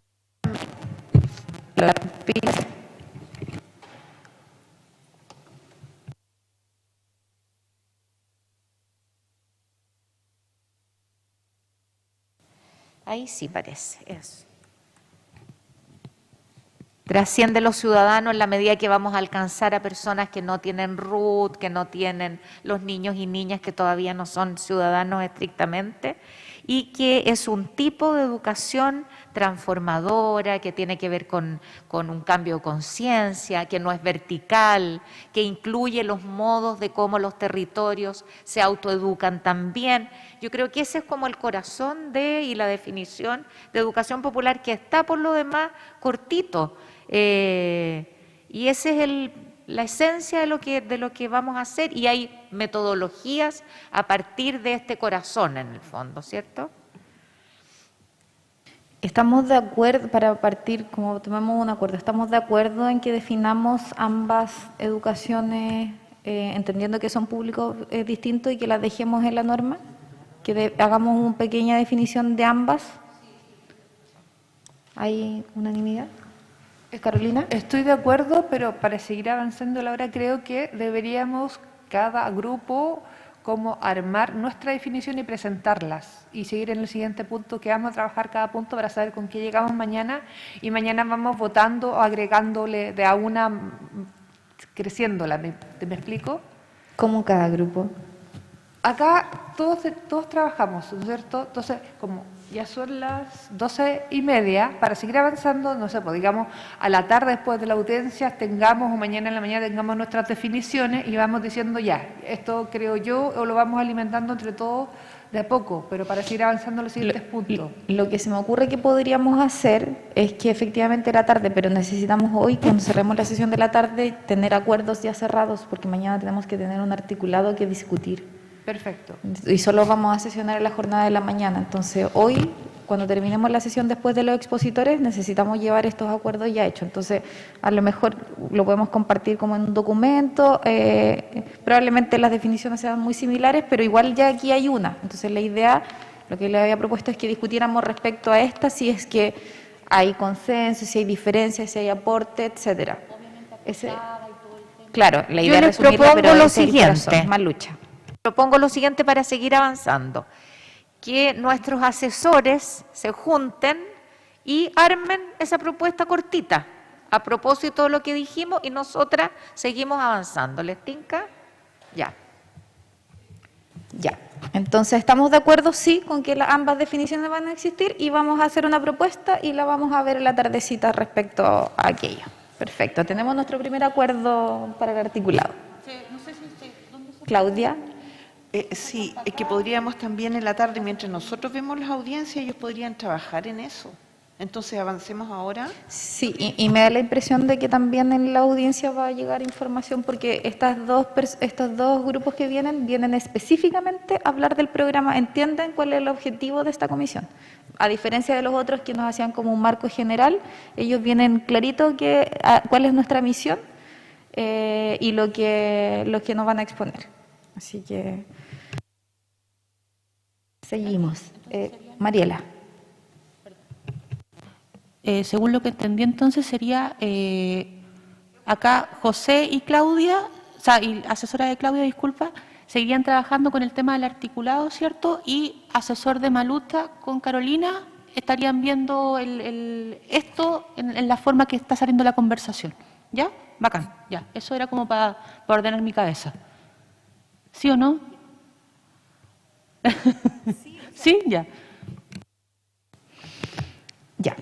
Ahí sí parece, eso. Trasciende los ciudadanos en la medida que vamos a alcanzar a personas que no tienen RUT, que no tienen los niños y niñas que todavía no son ciudadanos estrictamente, y que es un tipo de educación transformadora, que tiene que ver con un cambio de conciencia, que no es vertical, que incluye los modos de cómo los territorios se autoeducan también. Yo creo que ese es como el corazón y la definición de educación popular, que está por lo demás cortito. Y ese es la esencia de lo que vamos a hacer, y hay metodologías a partir de este corazón en el fondo, ¿cierto? Estamos de acuerdo, para partir, como tomemos un acuerdo, estamos de acuerdo en que definamos ambas educaciones, entendiendo que son públicos distintos, y que las dejemos en la norma, que hagamos una pequeña definición de ambas. ¿Hay unanimidad? Carolina. Estoy de acuerdo, pero para seguir avanzando, Laura, creo que deberíamos cada grupo como armar nuestra definición y presentarlas, y seguir en el siguiente punto, que vamos a trabajar cada punto para saber con qué llegamos mañana, y mañana vamos votando o agregándole de a una, creciéndola. ¿Me explico? ¿Cómo cada grupo? Acá todos trabajamos, ¿no es cierto? Entonces, como ya son las 12:30, para seguir avanzando, no sé, pues digamos, a la tarde después de la audiencia tengamos, o mañana en la mañana tengamos nuestras definiciones y vamos diciendo ya, esto creo yo, o lo vamos alimentando entre todos de a poco, pero para seguir avanzando en los siguientes puntos. Lo que se me ocurre que podríamos hacer es que efectivamente la tarde, pero necesitamos hoy, cuando cerremos la sesión de la tarde, tener acuerdos ya cerrados, porque mañana tenemos que tener un articulado que discutir. Perfecto. Y solo vamos a sesionar en la jornada de la mañana. Entonces, hoy, cuando terminemos la sesión después de los expositores, necesitamos llevar estos acuerdos ya hechos. Entonces, a lo mejor lo podemos compartir como en un documento. Probablemente las definiciones sean muy similares, pero igual ya aquí hay una. Entonces, la idea, lo que le había propuesto es que discutiéramos respecto a esta, si es que hay consenso, si hay diferencias, si hay aporte, etcétera. Claro, la idea Yo es resumirla, propongo pero lo ese es el siguiente. corazón, más lucha. Propongo lo siguiente para seguir avanzando, que nuestros asesores se junten y armen esa propuesta cortita, a propósito de lo que dijimos, y nosotras seguimos avanzando. ¿Les tinca? Ya. Ya. Entonces, ¿estamos de acuerdo? Sí, con que ambas definiciones van a existir, y vamos a hacer una propuesta y la vamos a ver en la tardecita respecto a aquello. Perfecto. Tenemos nuestro primer acuerdo para el articulado. Claudia. Sí, es que podríamos también en la tarde, mientras nosotros vemos las audiencias, ellos podrían trabajar en eso. Entonces, avancemos ahora. Sí, y me da la impresión de que también en la audiencia va a llegar información, porque estos dos grupos que vienen específicamente a hablar del programa, entienden cuál es el objetivo de esta comisión. A diferencia de los otros que nos hacían como un marco general, ellos vienen clarito cuál es nuestra misión y lo que nos van a exponer. Así que seguimos. Mariela. Según lo que entendí entonces sería acá José y Claudia, o sea, y asesora de Claudia, disculpa, seguirían trabajando con el tema del articulado, ¿cierto? Y asesor de Maluta con Carolina estarían viendo esto en la forma que está saliendo la conversación. ¿Ya? Bacán, ya. Eso era como para ordenar mi cabeza. ¿Sí o no? ¿Sí? Ya. Ya.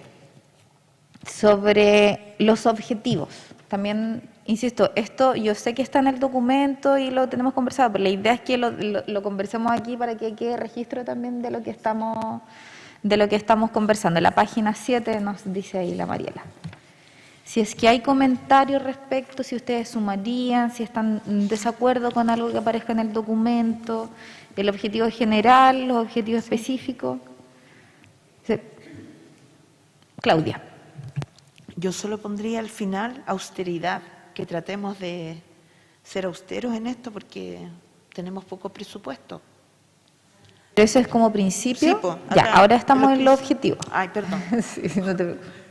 Sobre los objetivos, también, insisto, esto yo sé que está en el documento y lo tenemos conversado, pero la idea es que lo conversemos aquí para que quede registro también de lo que estamos conversando. La página 7 nos dice ahí la Mariela. Si es que hay comentarios respecto, si ustedes sumarían, si están en desacuerdo con algo que aparezca en el documento, el objetivo general, los objetivos específicos. Sí. Claudia. Yo solo pondría al final austeridad, que tratemos de ser austeros en esto porque tenemos poco presupuesto. ¿Pero eso es como principio? Sí, po, ya, acá, ahora estamos en los objetivos. Ay, perdón. Sí, no te preocupes.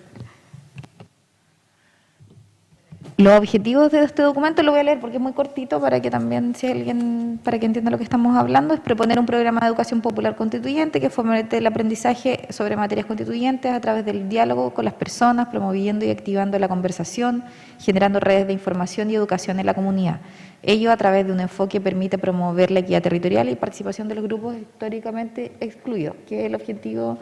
Los objetivos de este documento lo voy a leer porque es muy cortito para que también, si alguien, para que entienda lo que estamos hablando, es proponer un programa de educación popular constituyente que fomente el aprendizaje sobre materias constituyentes a través del diálogo con las personas, promoviendo y activando la conversación, generando redes de información y educación en la comunidad. Ello a través de un enfoque que permite promover la equidad territorial y participación de los grupos históricamente excluidos, que es el objetivo.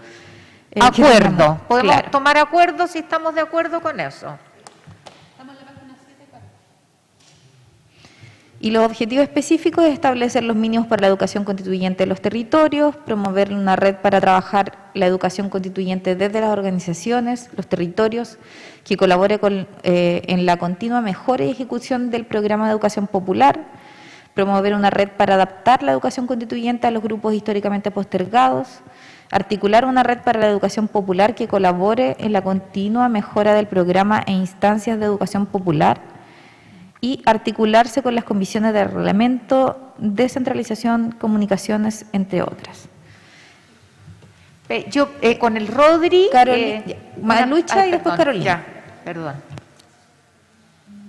Que Acuerdo. tenemos. Podemos Claro. tomar acuerdo si estamos de acuerdo con eso. Y los objetivos específicos es establecer los mínimos para la educación constituyente de los territorios, promover una red para trabajar la educación constituyente desde las organizaciones, los territorios, que colabore en la continua mejora y ejecución del programa de educación popular, promover una red para adaptar la educación constituyente a los grupos históricamente postergados, articular una red para la educación popular que colabore en la continua mejora del programa e instancias de educación popular, y articularse con las comisiones de reglamento, descentralización, comunicaciones, entre otras. Yo con el Rodri... Malucha y después perdón, Carolina. Ya, perdón.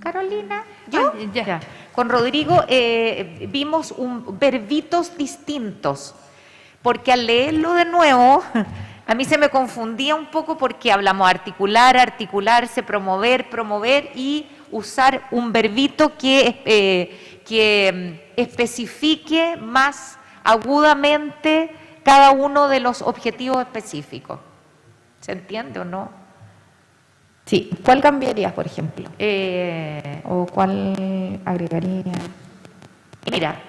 Carolina, ¿yo? Ya. Con Rodrigo vimos verbitos distintos, porque al leerlo de nuevo, a mí se me confundía un poco porque hablamos articular, articularse, promover, promover y usar un verbito que especifique más agudamente cada uno de los objetivos específicos. ¿Se entiende o no? Sí. ¿Cuál cambiarías, por ejemplo? ¿O cuál agregaría? Mira,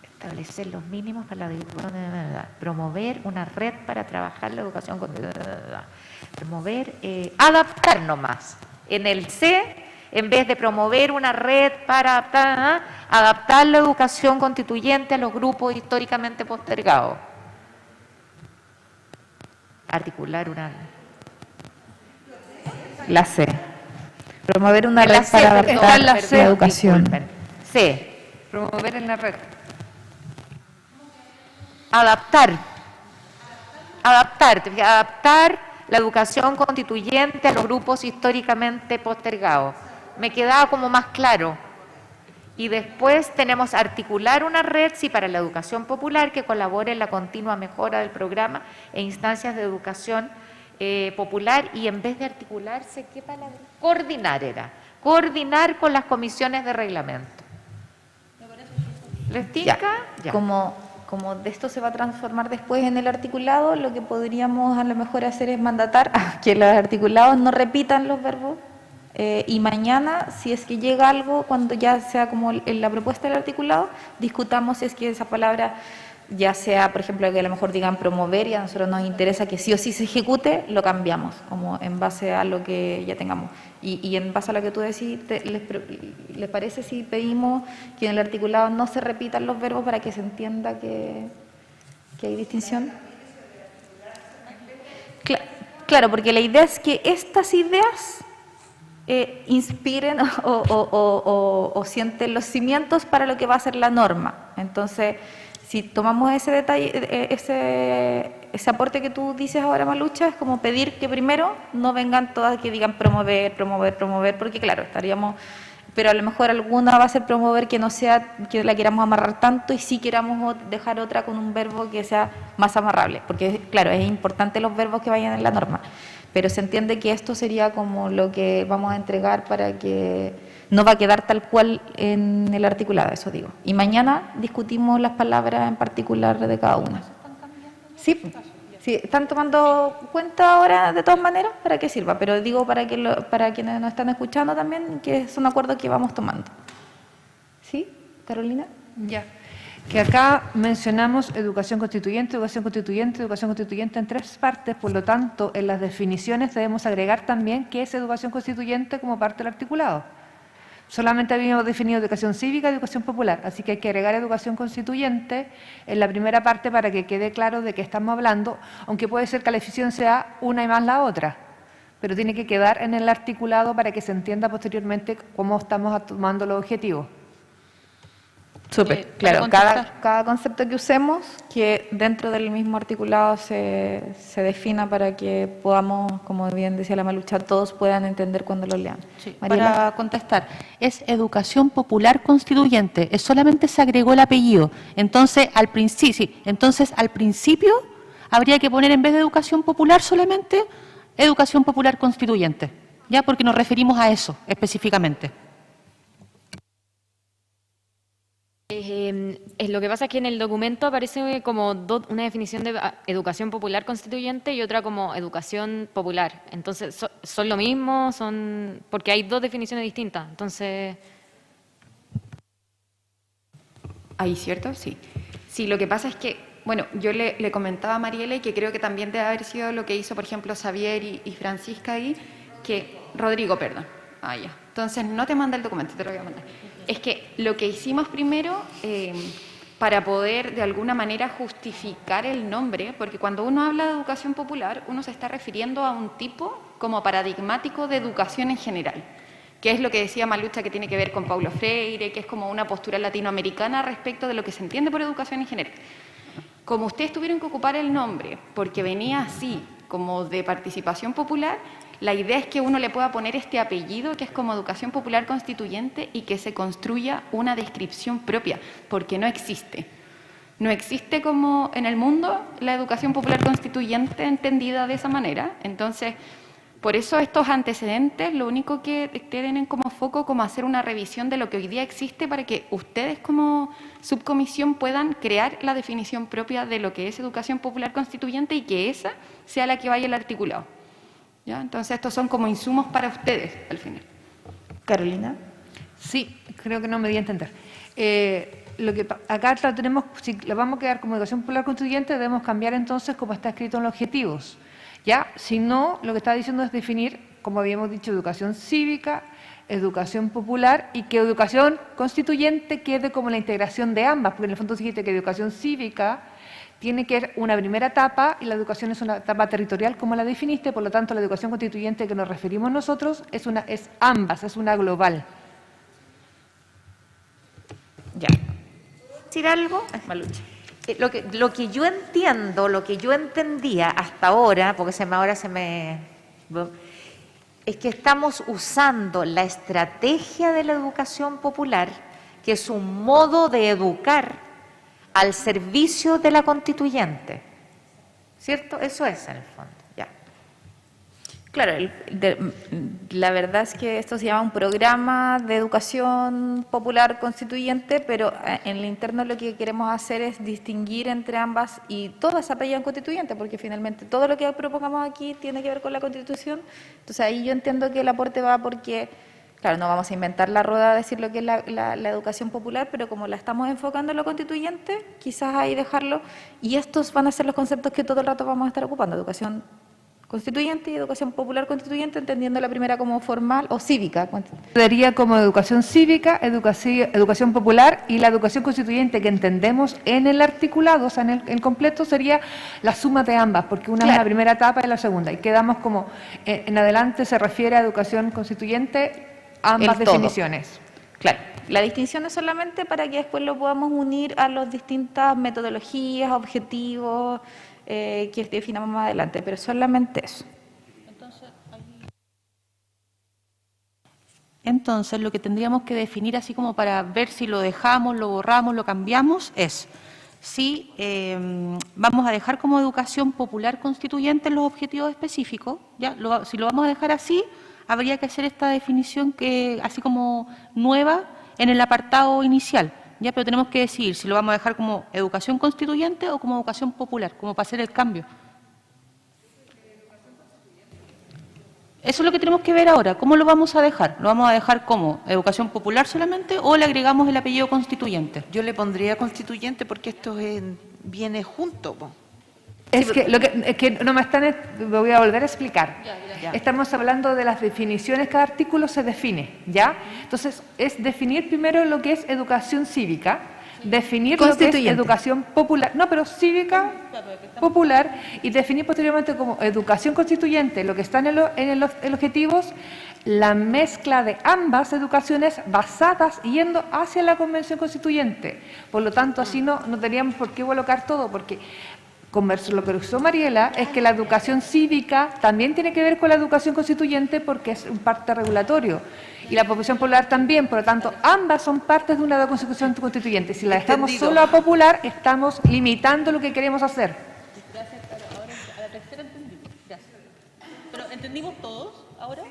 establecer los mínimos para la educación, promover una red para trabajar la educación, promover, adaptar nomás. En el C, en vez de promover una red para adaptar la educación constituyente a los grupos históricamente postergados. Articular una... La C. Promover una En la red C, para perdón, adaptar la perdón, educación. disculpen. C. Promover en la red. Adaptar la educación constituyente a los grupos históricamente postergados. Me quedaba como más claro. Y después tenemos articular una red, sí, para la educación popular que colabore en la continua mejora del programa e instancias de educación popular, y en vez de articularse, ¿qué palabra? Coordinar era. Coordinar con las comisiones de reglamento. ¿Les tinca? Ya. Como de esto se va a transformar después en el articulado, lo que podríamos a lo mejor hacer es mandatar a que los articulados no repitan los verbos, y mañana, si es que llega algo, cuando ya sea como en la propuesta del articulado, discutamos si es que esa palabra, ya sea, por ejemplo, que a lo mejor digan promover y a nosotros nos interesa que sí o sí se ejecute, lo cambiamos, como en base a lo que ya tengamos. Y en base a lo que tú decís, ¿les parece si pedimos que en el articulado no se repitan los verbos para que se entienda que hay distinción? Claro, porque la idea es que estas ideas inspiren o sienten los cimientos para lo que va a ser la norma. Entonces, si tomamos ese detalle, ese aporte que tú dices ahora, Malucha, es como pedir que primero no vengan todas que digan promover, promover, promover, porque claro, estaríamos, pero a lo mejor alguna va a ser promover que no sea, que la queramos amarrar tanto, y sí queramos dejar otra con un verbo que sea más amarrable, porque claro, es importante los verbos que vayan en la norma, pero se entiende que esto sería como lo que vamos a entregar para que no va a quedar tal cual en el articulado, eso digo. Y mañana discutimos las palabras en particular de cada una. Sí, están tomando cuenta ahora de todas maneras para que sirva, pero digo para quienes nos están escuchando también, que son acuerdos que vamos tomando. ¿Sí, Carolina? Ya. Que acá mencionamos educación constituyente, educación constituyente, educación constituyente en 3 partes, por lo tanto, en las definiciones debemos agregar también qué es educación constituyente como parte del articulado. Solamente habíamos definido educación cívica y educación popular, así que hay que agregar educación constituyente en la primera parte para que quede claro de qué estamos hablando, aunque puede ser que la definición sea una y más la otra, pero tiene que quedar en el articulado para que se entienda posteriormente cómo estamos tomando los objetivos. Súper, claro, cada concepto que usemos, que dentro del mismo articulado se defina para que podamos, como bien decía la Malucha, todos puedan entender cuando lo lean. Sí, Mariela. para contestar, es educación popular constituyente, solamente se agregó el apellido. Entonces, al principio habría que poner en vez de educación popular solamente educación popular constituyente. ya porque nos referimos a eso específicamente. Lo que pasa es que en el documento aparece como una definición de educación popular constituyente y otra como educación popular. Entonces, ¿son lo mismo? Porque hay dos definiciones distintas. Entonces... Ahí, ¿cierto? Sí. Sí, lo que pasa es que, bueno, yo le comentaba a Mariela y que creo que también debe haber sido lo que hizo, por ejemplo, Xavier y Francisca ahí, Rodrigo, perdón. Ah, ya. Entonces, no te manda el documento, te lo voy a mandar. Es que lo que hicimos primero, para poder de alguna manera justificar el nombre, porque cuando uno habla de educación popular, uno se está refiriendo a un tipo como paradigmático de educación en general, que es lo que decía Malucha, que tiene que ver con Paulo Freire, que es como una postura latinoamericana respecto de lo que se entiende por educación en general. Como ustedes tuvieron que ocupar el nombre, porque venía así, como de participación popular, la idea es que uno le pueda poner este apellido, que es como educación popular constituyente, y que se construya una descripción propia, porque no existe. No existe como en el mundo la educación popular constituyente entendida de esa manera. Entonces, por eso estos antecedentes, lo único que tienen como foco, como hacer una revisión de lo que hoy día existe para que ustedes como subcomisión puedan crear la definición propia de lo que es educación popular constituyente y que esa sea la que vaya al articulado. ¿Ya? Entonces, estos son como insumos para ustedes, al final. Carolina. Sí, creo que no me di a entender. Acá lo tenemos, si lo vamos a quedar como educación popular constituyente, debemos cambiar entonces como está escrito en los objetivos. ¿Ya? Si no, lo que está diciendo es definir, como habíamos dicho, educación cívica, educación popular, y que educación constituyente quede como la integración de ambas, porque en el fondo dijiste que educación cívica tiene que ser una primera etapa y la educación es una etapa territorial como la definiste, por lo tanto la educación constituyente que nos referimos nosotros es ambas, es una global. Ya. ¿Decir algo? Malucha. Lo que yo entiendo, lo que yo entendía hasta ahora, porque es que estamos usando la estrategia de la educación popular, que es un modo de educar al servicio de la constituyente, ¿cierto? Eso es en el fondo, ya. Claro, la verdad es que esto se llama un programa de educación popular constituyente, pero en el interno lo que queremos hacer es distinguir entre ambas y todas apellidan constituyente, porque finalmente todo lo que propongamos aquí tiene que ver con la Constitución. Entonces ahí yo entiendo que el aporte va porque, claro, no vamos a inventar la rueda a decir lo que es la educación popular, pero como la estamos enfocando en lo constituyente, quizás ahí dejarlo. Y estos van a ser los conceptos que todo el rato vamos a estar ocupando, educación constituyente y educación popular constituyente, entendiendo la primera como formal o cívica. Sería como educación cívica, educación popular, y la educación constituyente que entendemos en el articulado, o sea, en el completo, sería la suma de ambas, porque una es la primera etapa y la segunda, y quedamos como, en adelante se refiere a educación constituyente, ambas definiciones. Claro, la distinción es solamente para que después lo podamos unir a las distintas metodologías, objetivos, que definamos más adelante, pero solamente eso. Entonces, lo que tendríamos que definir, así como para ver si lo dejamos, lo borramos, lo cambiamos, es si vamos a dejar como educación popular constituyente los objetivos específicos, ¿ya? Si lo vamos a dejar así, habría que hacer esta definición que así como nueva en el apartado inicial. Ya, pero tenemos que decidir si lo vamos a dejar como educación constituyente o como educación popular, como para hacer el cambio. Eso es lo que tenemos que ver ahora. ¿Cómo lo vamos a dejar? ¿Lo vamos a dejar como educación popular solamente o le agregamos el apellido constituyente? Yo le pondría constituyente porque esto viene junto, po. Es que no me están, lo voy a volver a explicar. Ya. Estamos hablando de las definiciones, cada artículo se define, ¿ya? Entonces, es definir primero lo que es educación cívica, definir lo que es educación popular, no, pero cívica, popular, y definir posteriormente como educación constituyente, lo que está en los objetivos, la mezcla de ambas educaciones basadas yendo hacia la Convención Constituyente. Por lo tanto, así no tendríamos por qué colocar todo, porque lo que usó Mariela es que la educación cívica también tiene que ver con la educación constituyente porque es un parte regulatorio y la profesión popular también, por lo tanto ambas son partes de una constitución constituyente. Si la dejamos solo a popular, estamos limitando lo que queremos hacer. Gracias, ahora a la tercera entendimos. Gracias. ¿Pero entendimos todos ahora?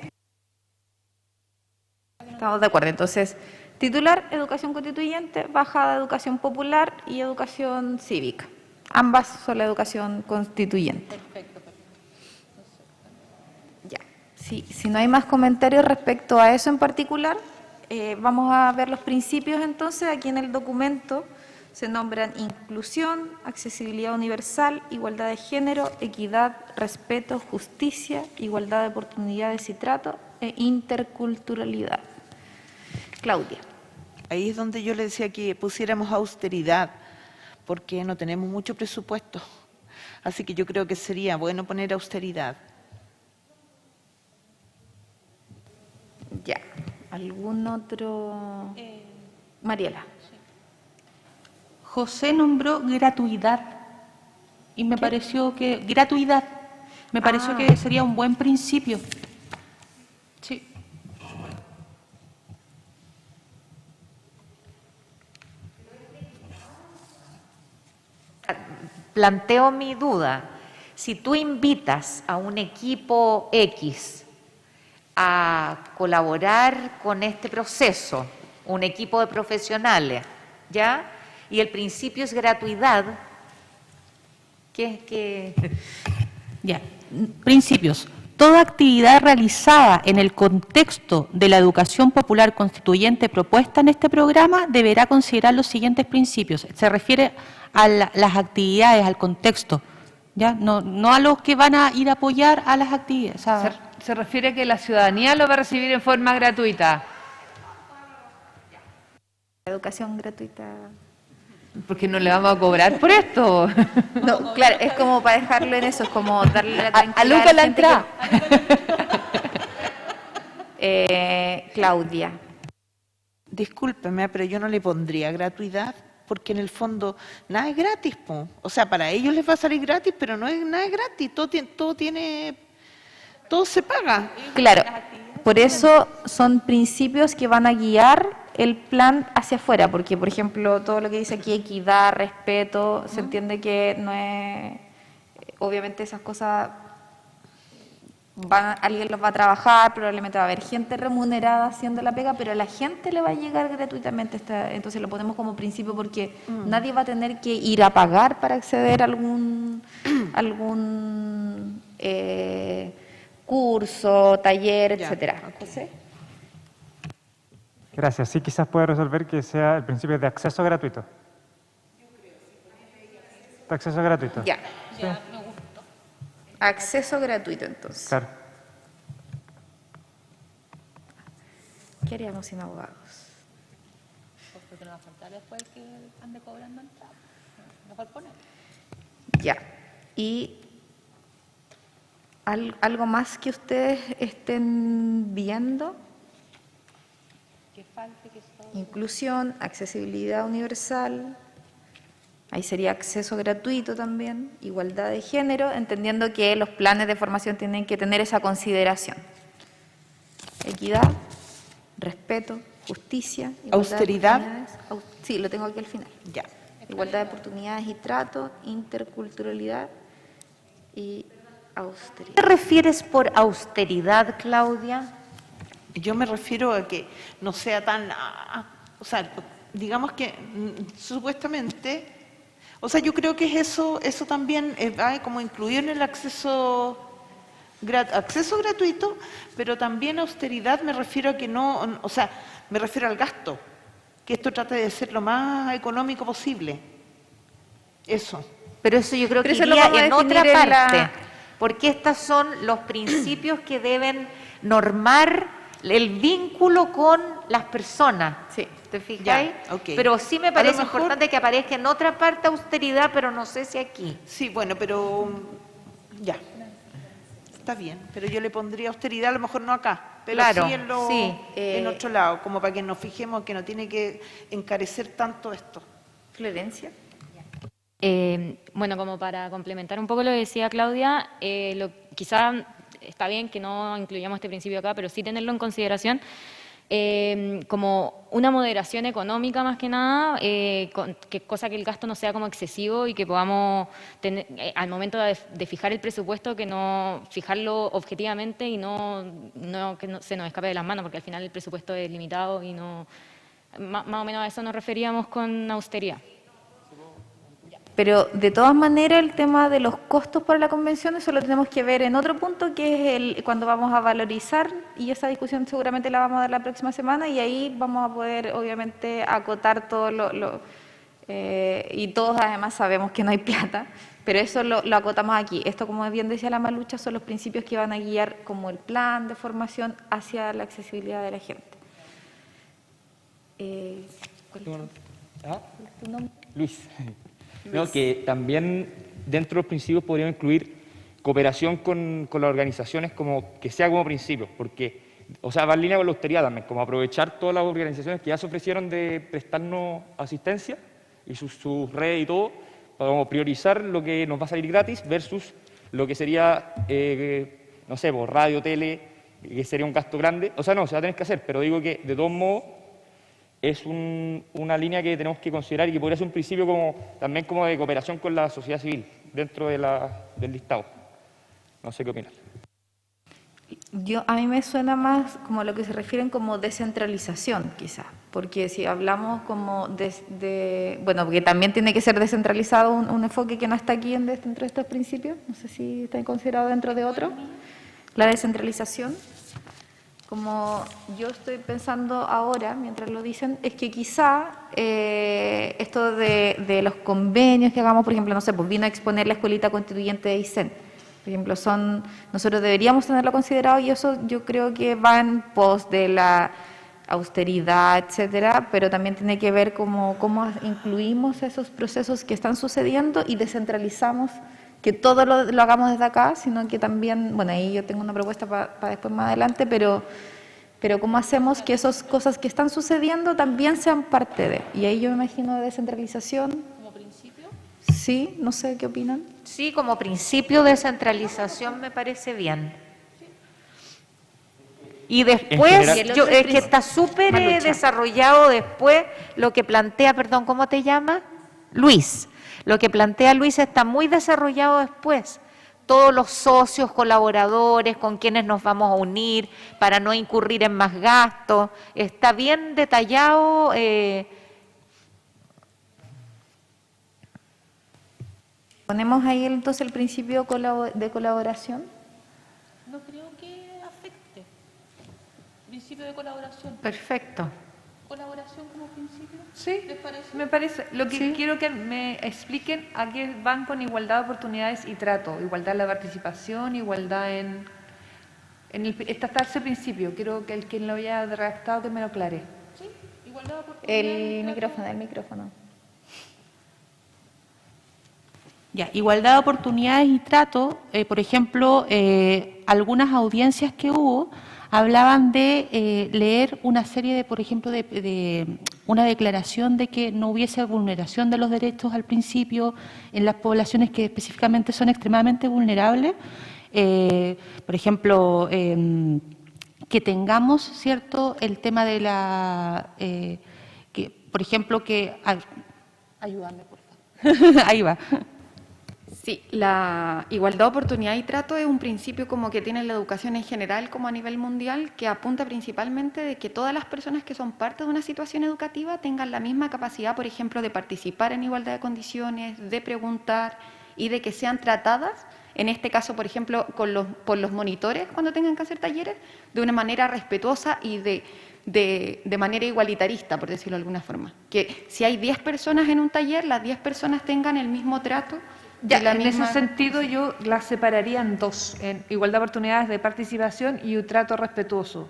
Estamos de acuerdo. Entonces, titular, educación constituyente, bajada, educación popular y educación cívica. Ambas son la educación constituyente. Ya. Si no hay más comentarios respecto a eso en particular, vamos a ver los principios entonces. Aquí en el documento se nombran inclusión, accesibilidad universal, igualdad de género, equidad, respeto, justicia, igualdad de oportunidades y trato e interculturalidad. Claudia. Ahí es donde yo le decía que pusiéramos austeridad, porque no tenemos mucho presupuesto. Así que yo creo que sería bueno poner austeridad. Ya. ¿Algún otro? Mariela. José nombró gratuidad y me pareció que gratuidad me pareció que sería un buen principio. Sí. Planteo mi duda. Si tú invitas a un equipo X a colaborar con este proceso, un equipo de profesionales, ¿ya? Y el principio es gratuidad, ¿qué? Ya. Principios. Toda actividad realizada en el contexto de la educación popular constituyente propuesta en este programa deberá considerar los siguientes principios. Se refiere a las actividades, al contexto, ¿ya? No a los que van a ir a apoyar a las actividades. O sea, Se refiere a que la ciudadanía lo va a recibir en forma gratuita. Educación gratuita. Porque no le vamos a cobrar por esto. No, claro, es como para dejarlo en eso, es como darle la tranquilidad A Luca la gente entrada. Claudia. Discúlpeme, pero yo no le pondría gratuidad, porque en el fondo nada es gratis, po. O sea, para ellos les va a salir gratis, pero nada es gratis, todo se paga. Claro, por eso son principios que van a guiar el plan hacia afuera, porque, por ejemplo, todo lo que dice aquí, equidad, respeto, se entiende que no es... Obviamente esas cosas, alguien los va a trabajar, probablemente va a haber gente remunerada haciendo la pega, pero a la gente le va a llegar gratuitamente. Entonces lo ponemos como principio porque nadie va a tener que ir a pagar para acceder a algún curso, taller, etcétera. José. Gracias. Sí, quizás puede resolver que sea el principio de acceso gratuito. De acceso gratuito. Ya. Sí. Acceso gratuito, entonces. Claro. ¿Qué haríamos sin abogados? porque no va a faltar después que ande cobrando entrada. Mejor poner. Ya. ¿Y algo más que ustedes estén viendo? Que falte, que sea... Inclusión, accesibilidad universal, ahí sería acceso gratuito también, igualdad de género, entendiendo que los planes de formación tienen que tener esa consideración. Equidad, respeto, justicia, austeridad. Sí, lo tengo aquí al final. Ya. Igualdad de oportunidades y trato, interculturalidad y austeridad. ¿Qué te refieres por austeridad, Claudia? Yo me refiero a que no sea tan, o sea, digamos que supuestamente, o sea, yo creo que es eso también va como incluido en el acceso gratuito, pero también austeridad me refiero a que no, o sea, me refiero al gasto, que esto trate de ser lo más económico posible. Eso. Pero eso yo creo que Pero eso iría lo vamos a en otra definir en parte, la... porque estos son los principios que deben normar el vínculo con las personas. Sí. ¿Te fijas? Ya, ok. Pero sí me A parece lo mejor- importante que aparezca en otra parte austeridad, pero no sé si aquí. Sí, bueno, pero ya. Está bien, pero yo le pondría austeridad, a lo mejor no acá, pero Claro, sí sí. en otro lado, como para que nos fijemos que no tiene que encarecer tanto esto. Florencia. Bueno, como para complementar un poco lo que decía Claudia, quizá está bien que no incluyamos este principio acá, pero sí tenerlo en consideración, como una moderación económica más que nada, cosa que el gasto no sea como excesivo y que podamos tener, al momento de fijar el presupuesto, que no fijarlo objetivamente y que no se nos escape de las manos, porque al final el presupuesto es limitado y no, más o menos a eso nos referíamos con austeridad. Pero de todas maneras el tema de los costos para la convención, eso lo tenemos que ver en otro punto, que es cuando vamos a valorizar, y esa discusión seguramente la vamos a dar la próxima semana, y ahí vamos a poder obviamente acotar todo y todos además sabemos que no hay plata, pero eso lo acotamos aquí. Esto, como bien decía la Malucha, son los principios que van a guiar como el plan de formación hacia la accesibilidad de la gente. ¿Cuál es tu nombre? Luis. No, que también dentro de los principios podríamos incluir cooperación con las organizaciones, como que sea como principio, porque, o sea, va en línea con la austeridad también, como aprovechar todas las organizaciones que ya se ofrecieron de prestarnos asistencia y sus redes y todo, para como priorizar lo que nos va a salir gratis versus lo que sería, no sé, por radio, tele, que sería un gasto grande. O sea, no, se va a tener que hacer, pero digo que de todos modos es una línea que tenemos que considerar y que podría ser un principio también como de cooperación con la sociedad civil dentro del listado. No sé qué opinas. A mí me suena más como a lo que se refieren como descentralización, quizás, porque si hablamos como bueno, porque también tiene que ser descentralizado un enfoque que no está aquí dentro de estos principios, no sé si está considerado dentro de otro, la descentralización. Como yo estoy pensando ahora, mientras lo dicen, es que quizá esto de los convenios que hagamos, por ejemplo, no sé, pues vino a exponer la escuelita constituyente de Aysén. Por ejemplo, nosotros deberíamos tenerlo considerado y eso yo creo que va en pos de la austeridad, etcétera, pero también tiene que ver cómo incluimos esos procesos que están sucediendo y descentralizamos, que todo lo hagamos desde acá, sino que también, bueno, ahí yo tengo una propuesta para después más adelante, pero cómo hacemos que esas cosas que están sucediendo también sean parte de. Y ahí yo me imagino de descentralización. ¿Como principio? Sí, no sé qué opinan. Sí, como principio de descentralización me parece bien. Y después, es que está súper desarrollado después lo que plantea, perdón, ¿cómo te llamas? Luis. Lo que plantea Luis está muy desarrollado después. Todos los socios, colaboradores, con quienes nos vamos a unir para no incurrir en más gastos. Está bien detallado. ¿Ponemos ahí entonces el principio de colaboración? No creo que afecte. Principio de colaboración. Perfecto. ¿Colaboración como principio? Sí, ¿Les parece? me parece. Lo que quiero que me expliquen a qué van con igualdad de oportunidades y trato. Igualdad en la participación, igualdad en este principio. Quiero que quien lo haya redactado que me lo aclare. Sí, igualdad de oportunidades. El micrófono. Ya, igualdad de oportunidades y trato, por ejemplo, algunas audiencias que hubo hablaban de leer una serie de, por ejemplo, de una declaración de que no hubiese vulneración de los derechos al principio en las poblaciones que específicamente son extremadamente vulnerables. Por ejemplo, que tengamos, ¿cierto?, el tema de por ejemplo, ayúdame, por favor. Ahí va. Sí, la igualdad de oportunidad y trato es un principio como que tiene la educación en general como a nivel mundial, que apunta principalmente de que todas las personas que son parte de una situación educativa tengan la misma capacidad, por ejemplo, de participar en igualdad de condiciones, de preguntar y de que sean tratadas, en este caso, por ejemplo, por los monitores cuando tengan que hacer talleres, de una manera respetuosa y de manera igualitarista, por decirlo de alguna forma. Que si hay 10 personas en un taller, las 10 personas tengan el mismo trato. Ya, en ese sentido yo las separaría en dos, en igualdad de oportunidades de participación y un trato respetuoso.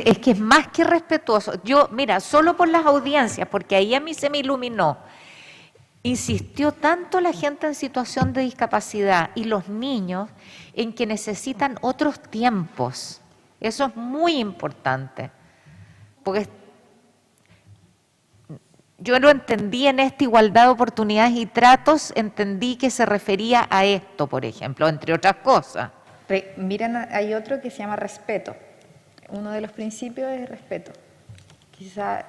Es que es más que respetuoso. Mira, solo por las audiencias, porque ahí a mí se me iluminó. Insistió tanto la gente en situación de discapacidad y los niños en que necesitan otros tiempos. Eso es muy importante, porque yo lo entendí en esta igualdad de oportunidades y tratos, entendí que se refería a esto, por ejemplo, entre otras cosas. Miren, hay otro que se llama respeto. uno de los principios es respeto. Quizá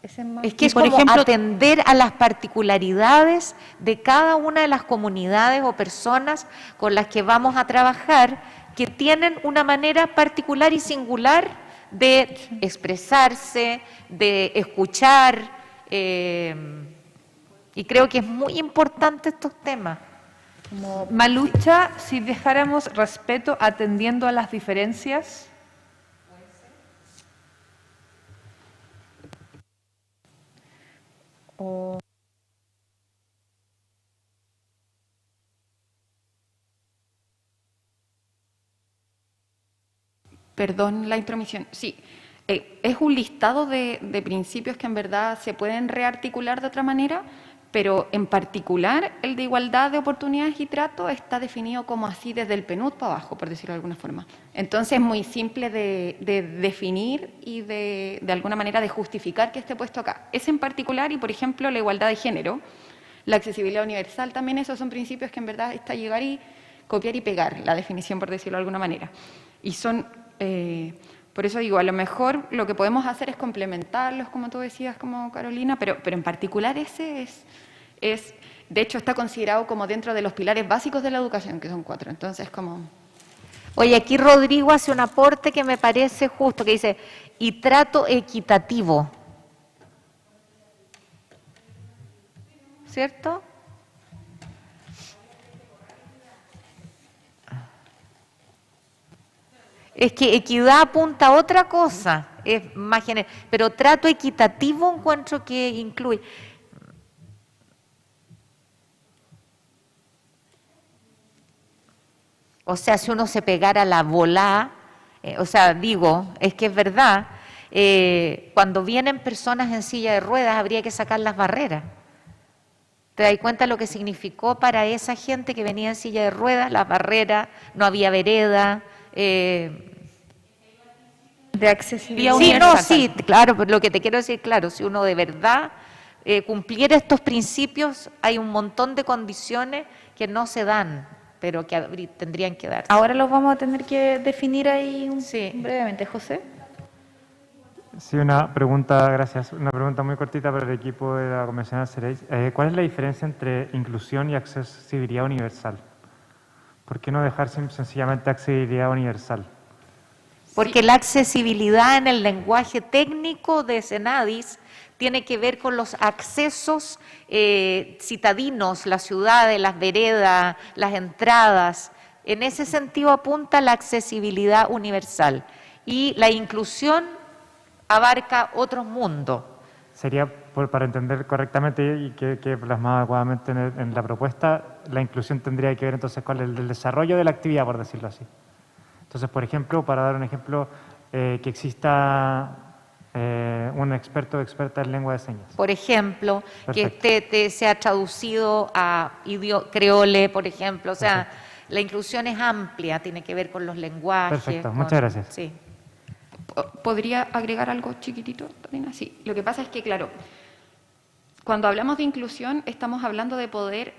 ese es más... Es que es por como ejemplo, atender a las particularidades de cada una de las comunidades o personas con las que vamos a trabajar, que tienen una manera particular y singular de expresarse, de escuchar, y creo que es muy importante estos temas. Malucha, si dejáramos respeto atendiendo a las diferencias. Perdón la intromisión. Sí, es un listado de principios que en verdad se pueden rearticular de otra manera, pero en particular el de igualdad de oportunidades y trato está definido como así desde el PNUD para abajo, por decirlo de alguna forma. Entonces es muy simple de definir y de alguna manera de justificar que esté puesto acá. Ese en particular y, por ejemplo, la igualdad de género, la accesibilidad universal, también esos son principios que en verdad está llegar y copiar y pegar la definición, por decirlo de alguna manera. Y son... por eso digo, a lo mejor lo que podemos hacer es complementarlos, como tú decías, como Carolina, pero en particular ese de hecho, está considerado como dentro de los pilares básicos de la educación, que son 4. Entonces, como... Oye, aquí Rodrigo hace un aporte que me parece justo, que dice, y trato equitativo. ¿Cierto? Es que equidad apunta a otra cosa, es más general, pero trato equitativo encuentro que incluye. O sea, si uno se pegara la bola, o sea, digo, es que es verdad, cuando vienen personas en silla de ruedas habría que sacar las barreras. ¿Te das cuenta lo que significó para esa gente que venía en silla de ruedas, las barreras, no había vereda? De accesibilidad. Sí, no, sí, claro, pero lo que te quiero decir, claro, si uno de verdad cumpliera estos principios, hay un montón de condiciones que no se dan, pero que tendrían que darse. Ahora los vamos a tener que definir ahí brevemente, José. Sí, una pregunta, gracias. Una pregunta muy cortita para el equipo de la Convención Cereis. ¿Cuál es la diferencia entre inclusión y accesibilidad universal? ¿Por qué no dejar sencillamente accesibilidad universal? Porque la accesibilidad en el lenguaje técnico de Senadis tiene que ver con los accesos citadinos, las ciudades, las veredas, las entradas. En ese sentido apunta la accesibilidad universal. Y la inclusión abarca otros mundos. Sería, para entender correctamente y que plasmado adecuadamente en la propuesta, la inclusión tendría que ver entonces con el desarrollo de la actividad, por decirlo así. Entonces, por ejemplo, para dar un ejemplo, que exista un experto o experta en lengua de señas. Por ejemplo, Perfecto. que sea traducido a creole, por ejemplo. O sea, Perfecto. la inclusión es amplia, tiene que ver con los lenguajes. Perfecto, muchas gracias. Sí. ¿Podría agregar algo chiquitito, Tatiana? Sí, lo que pasa es que, claro, cuando hablamos de inclusión estamos hablando de poder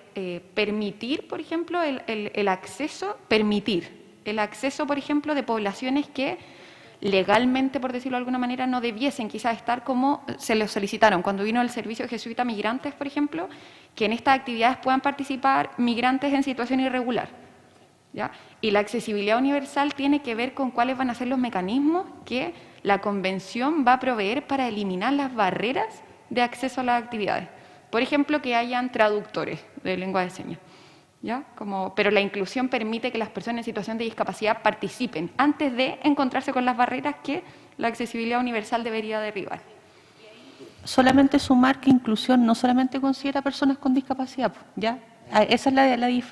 permitir, por ejemplo, el acceso, por ejemplo, de poblaciones que legalmente, por decirlo de alguna manera, no debiesen quizás estar como se les solicitaron. Cuando vino el Servicio Jesuita Migrantes, por ejemplo, que en estas actividades puedan participar migrantes en situación irregular. ¿Ya? Y la accesibilidad universal tiene que ver con cuáles van a ser los mecanismos que la Convención va a proveer para eliminar las barreras de acceso a las actividades. Por ejemplo, que hayan traductores de lengua de señas. ¿Ya? Pero la inclusión permite que las personas en situación de discapacidad participen antes de encontrarse con las barreras que la accesibilidad universal debería derribar. Solamente sumar que inclusión no solamente considera personas con discapacidad, ¿ya? Esa es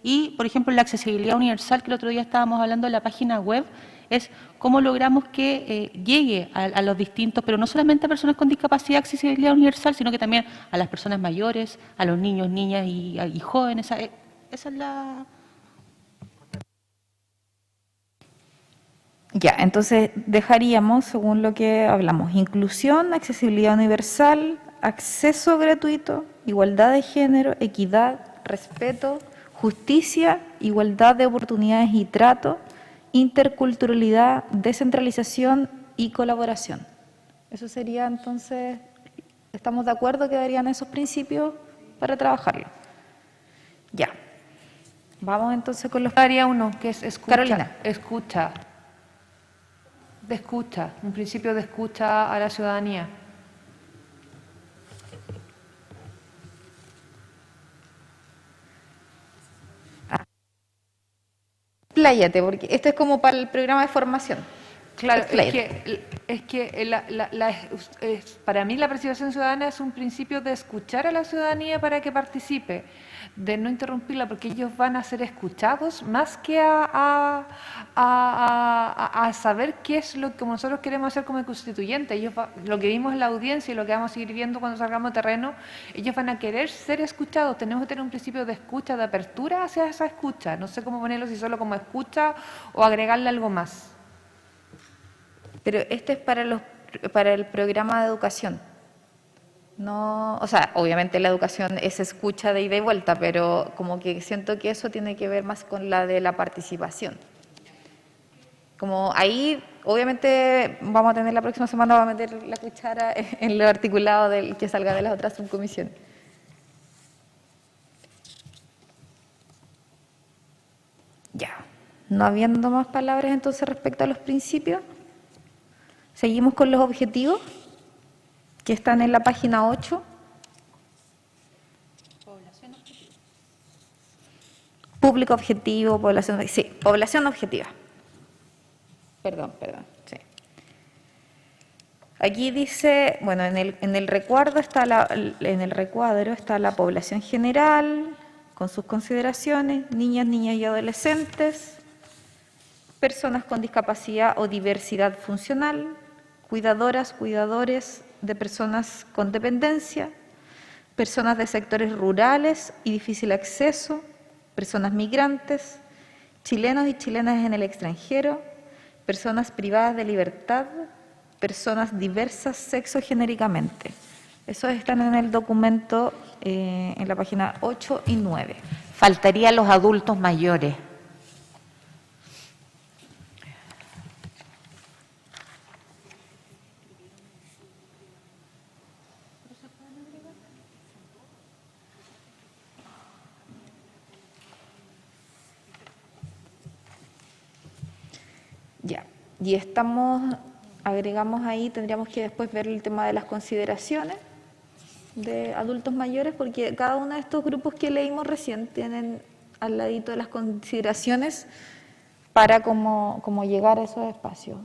y, por ejemplo, la accesibilidad universal, que el otro día estábamos hablando de la página web, es cómo logramos que llegue a los distintos, pero no solamente a personas con discapacidad, accesibilidad universal, sino que también a las personas mayores, a los niños, niñas y jóvenes. Esa es la... Ya, entonces dejaríamos, según lo que hablamos, inclusión, accesibilidad universal, acceso gratuito, igualdad de género, equidad, respeto, justicia, igualdad de oportunidades y trato, interculturalidad, descentralización y colaboración. Eso sería entonces, ¿estamos de acuerdo que darían esos principios para trabajarlo? Ya. Vamos entonces con los... Daría uno, que es escucha. Carolina. Escucha. De escucha, un principio de escucha a la ciudadanía. Expláyate, porque esto es como para el programa de formación. Claro, Expláyate. es que para mí la participación ciudadana es un principio de escuchar a la ciudadanía para que participe, de no interrumpirla, porque ellos van a ser escuchados más que a saber qué es lo que nosotros queremos hacer como constituyentes. Lo que vimos en la audiencia y lo que vamos a seguir viendo cuando salgamos a terreno, ellos van a querer ser escuchados. Tenemos que tener un principio de escucha, de apertura hacia esa escucha. No sé cómo ponerlo, si solo como escucha o agregarle algo más. Pero este es para el programa de educación. No, o sea, obviamente la educación es escucha de ida y vuelta, pero como que siento que eso tiene que ver más con la de la participación. Como ahí, obviamente, vamos a tener la próxima semana, vamos a meter la cuchara en lo articulado del que salga de las otras subcomisiones. Ya. No habiendo más palabras entonces respecto a los principios, seguimos con los objetivos que están en la página 8. Público objetivo, población, sí, población objetiva. Perdón, sí. Aquí dice, bueno, en el recuadro está la población general, con sus consideraciones, niñas y adolescentes, personas con discapacidad o diversidad funcional, cuidadoras, cuidadores de personas con dependencia, personas de sectores rurales y difícil acceso, personas migrantes, chilenos y chilenas en el extranjero, personas privadas de libertad, personas diversas sexogenéricamente. Esos están en el documento en la página 8 y 9. Faltaría los adultos mayores. Ya, y agregamos ahí, tendríamos que después ver el tema de las consideraciones de adultos mayores, porque cada uno de estos grupos que leímos recién tienen al ladito de las consideraciones para cómo llegar a esos espacios.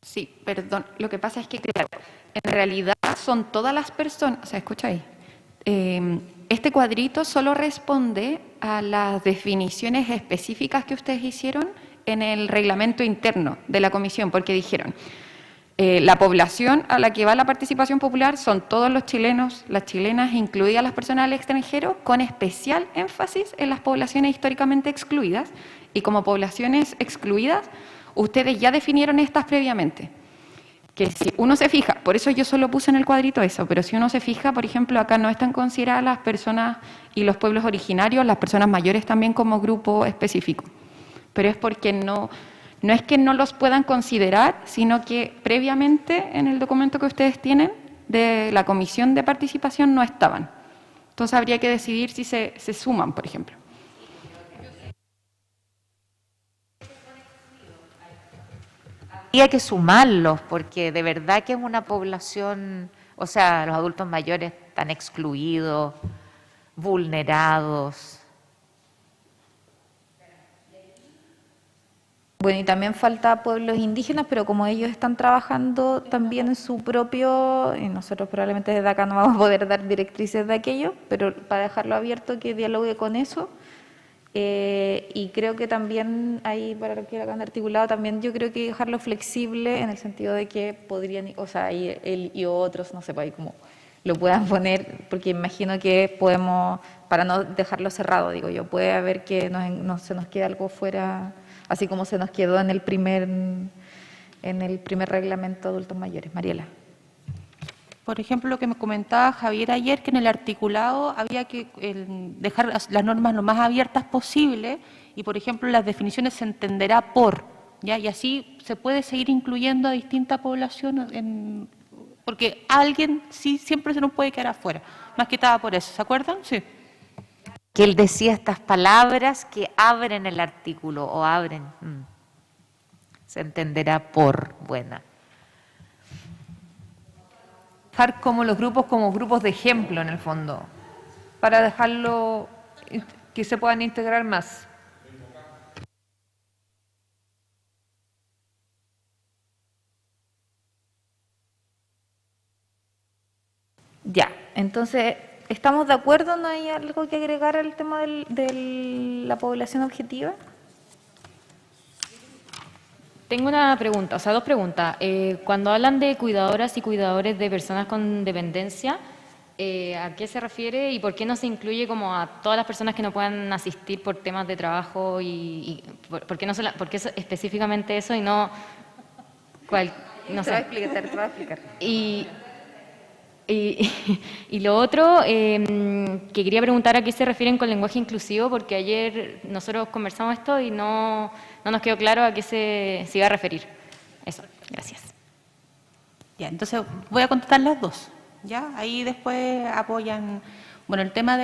Sí, perdón. Lo que pasa es que, claro, en realidad son todas las personas, ¿se escucha ahí? Este cuadrito solo responde a las definiciones específicas que ustedes hicieron en el reglamento interno de la comisión, porque dijeron, la población a la que va la participación popular son todos los chilenos, las chilenas, incluidas las personas del extranjero, con especial énfasis en las poblaciones históricamente excluidas, y como poblaciones excluidas, ustedes ya definieron estas previamente, que si uno se fija, por eso yo solo puse en el cuadrito eso, pero si uno se fija, por ejemplo, acá no están consideradas las personas y los pueblos originarios, las personas mayores también como grupo específico. Pero es porque no es que no los puedan considerar, sino que previamente en el documento que ustedes tienen de la comisión de participación no estaban. Entonces habría que decidir si se suman, por ejemplo. Habría que sumarlos, porque de verdad que es una población, o sea, los adultos mayores están excluidos, vulnerados. Bueno, y también falta pueblos indígenas, pero como ellos están trabajando también en su propio, y nosotros probablemente desde acá no vamos a poder dar directrices de aquello, pero para dejarlo abierto que dialogue con eso. Y creo que también ahí, para lo que hagan articulado, también yo creo que dejarlo flexible en el sentido de que podrían, o sea, ahí él y otros, no sé, ahí como lo puedan poner, porque imagino que podemos, para no dejarlo cerrado, digo yo, puede haber que se nos quede algo fuera, así como se nos quedó en el primer reglamento de adultos mayores. Mariela. Por ejemplo, lo que me comentaba Javier ayer, que en el articulado había que dejar las normas lo más abiertas posible y, por ejemplo, las definiciones se entenderá por, ¿ya? Y así se puede seguir incluyendo a distintas poblaciones, porque alguien sí siempre se nos puede quedar afuera, más que nada por eso, ¿se acuerdan? Sí. Que él decía estas palabras que abren el artículo o abren. Se entenderá por buena. Dejar como los grupos como grupos de ejemplo en el fondo, para dejarlo que se puedan integrar más. Ya, entonces, ¿estamos de acuerdo? ¿No hay algo que agregar al tema de la población objetiva? Tengo una pregunta, o sea, dos preguntas. Cuando hablan de cuidadoras y cuidadores de personas con dependencia, ¿a qué se refiere y por qué no se incluye como a todas las personas que no puedan asistir por temas de trabajo por qué específicamente eso y no no sé? Te voy a explicar. Y lo otro, que quería preguntar a qué se refieren con lenguaje inclusivo, porque ayer nosotros conversamos esto y no nos quedó claro a qué se iba a referir. Eso, gracias. Ya, entonces voy a contestar las dos, ¿ya? Ahí después apoyan. Bueno, el tema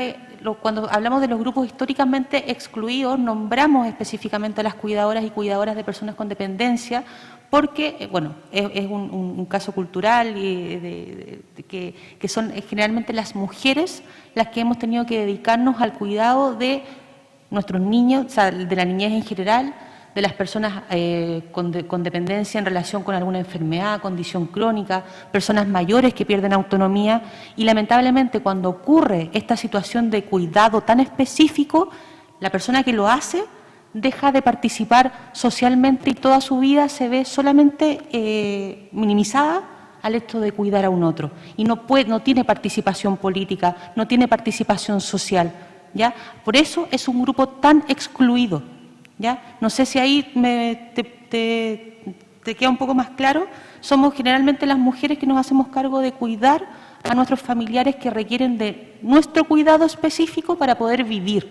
cuando hablamos de los grupos históricamente excluidos, nombramos específicamente a las cuidadoras y cuidadoras de personas con dependencia, porque, bueno, es un caso cultural y que son generalmente las mujeres las que hemos tenido que dedicarnos al cuidado de nuestros niños, o sea, de la niñez en general, de las personas con dependencia en relación con alguna enfermedad, condición crónica, personas mayores que pierden autonomía y lamentablemente cuando ocurre esta situación de cuidado tan específico, la persona que lo hace deja de participar socialmente y toda su vida se ve solamente minimizada al hecho de cuidar a un otro y no tiene participación política, no tiene participación social, ¿ya? Por eso es un grupo tan excluido, ¿ya? No sé si ahí te queda un poco más claro. Somos generalmente las mujeres que nos hacemos cargo de cuidar a nuestros familiares que requieren de nuestro cuidado específico para poder vivir,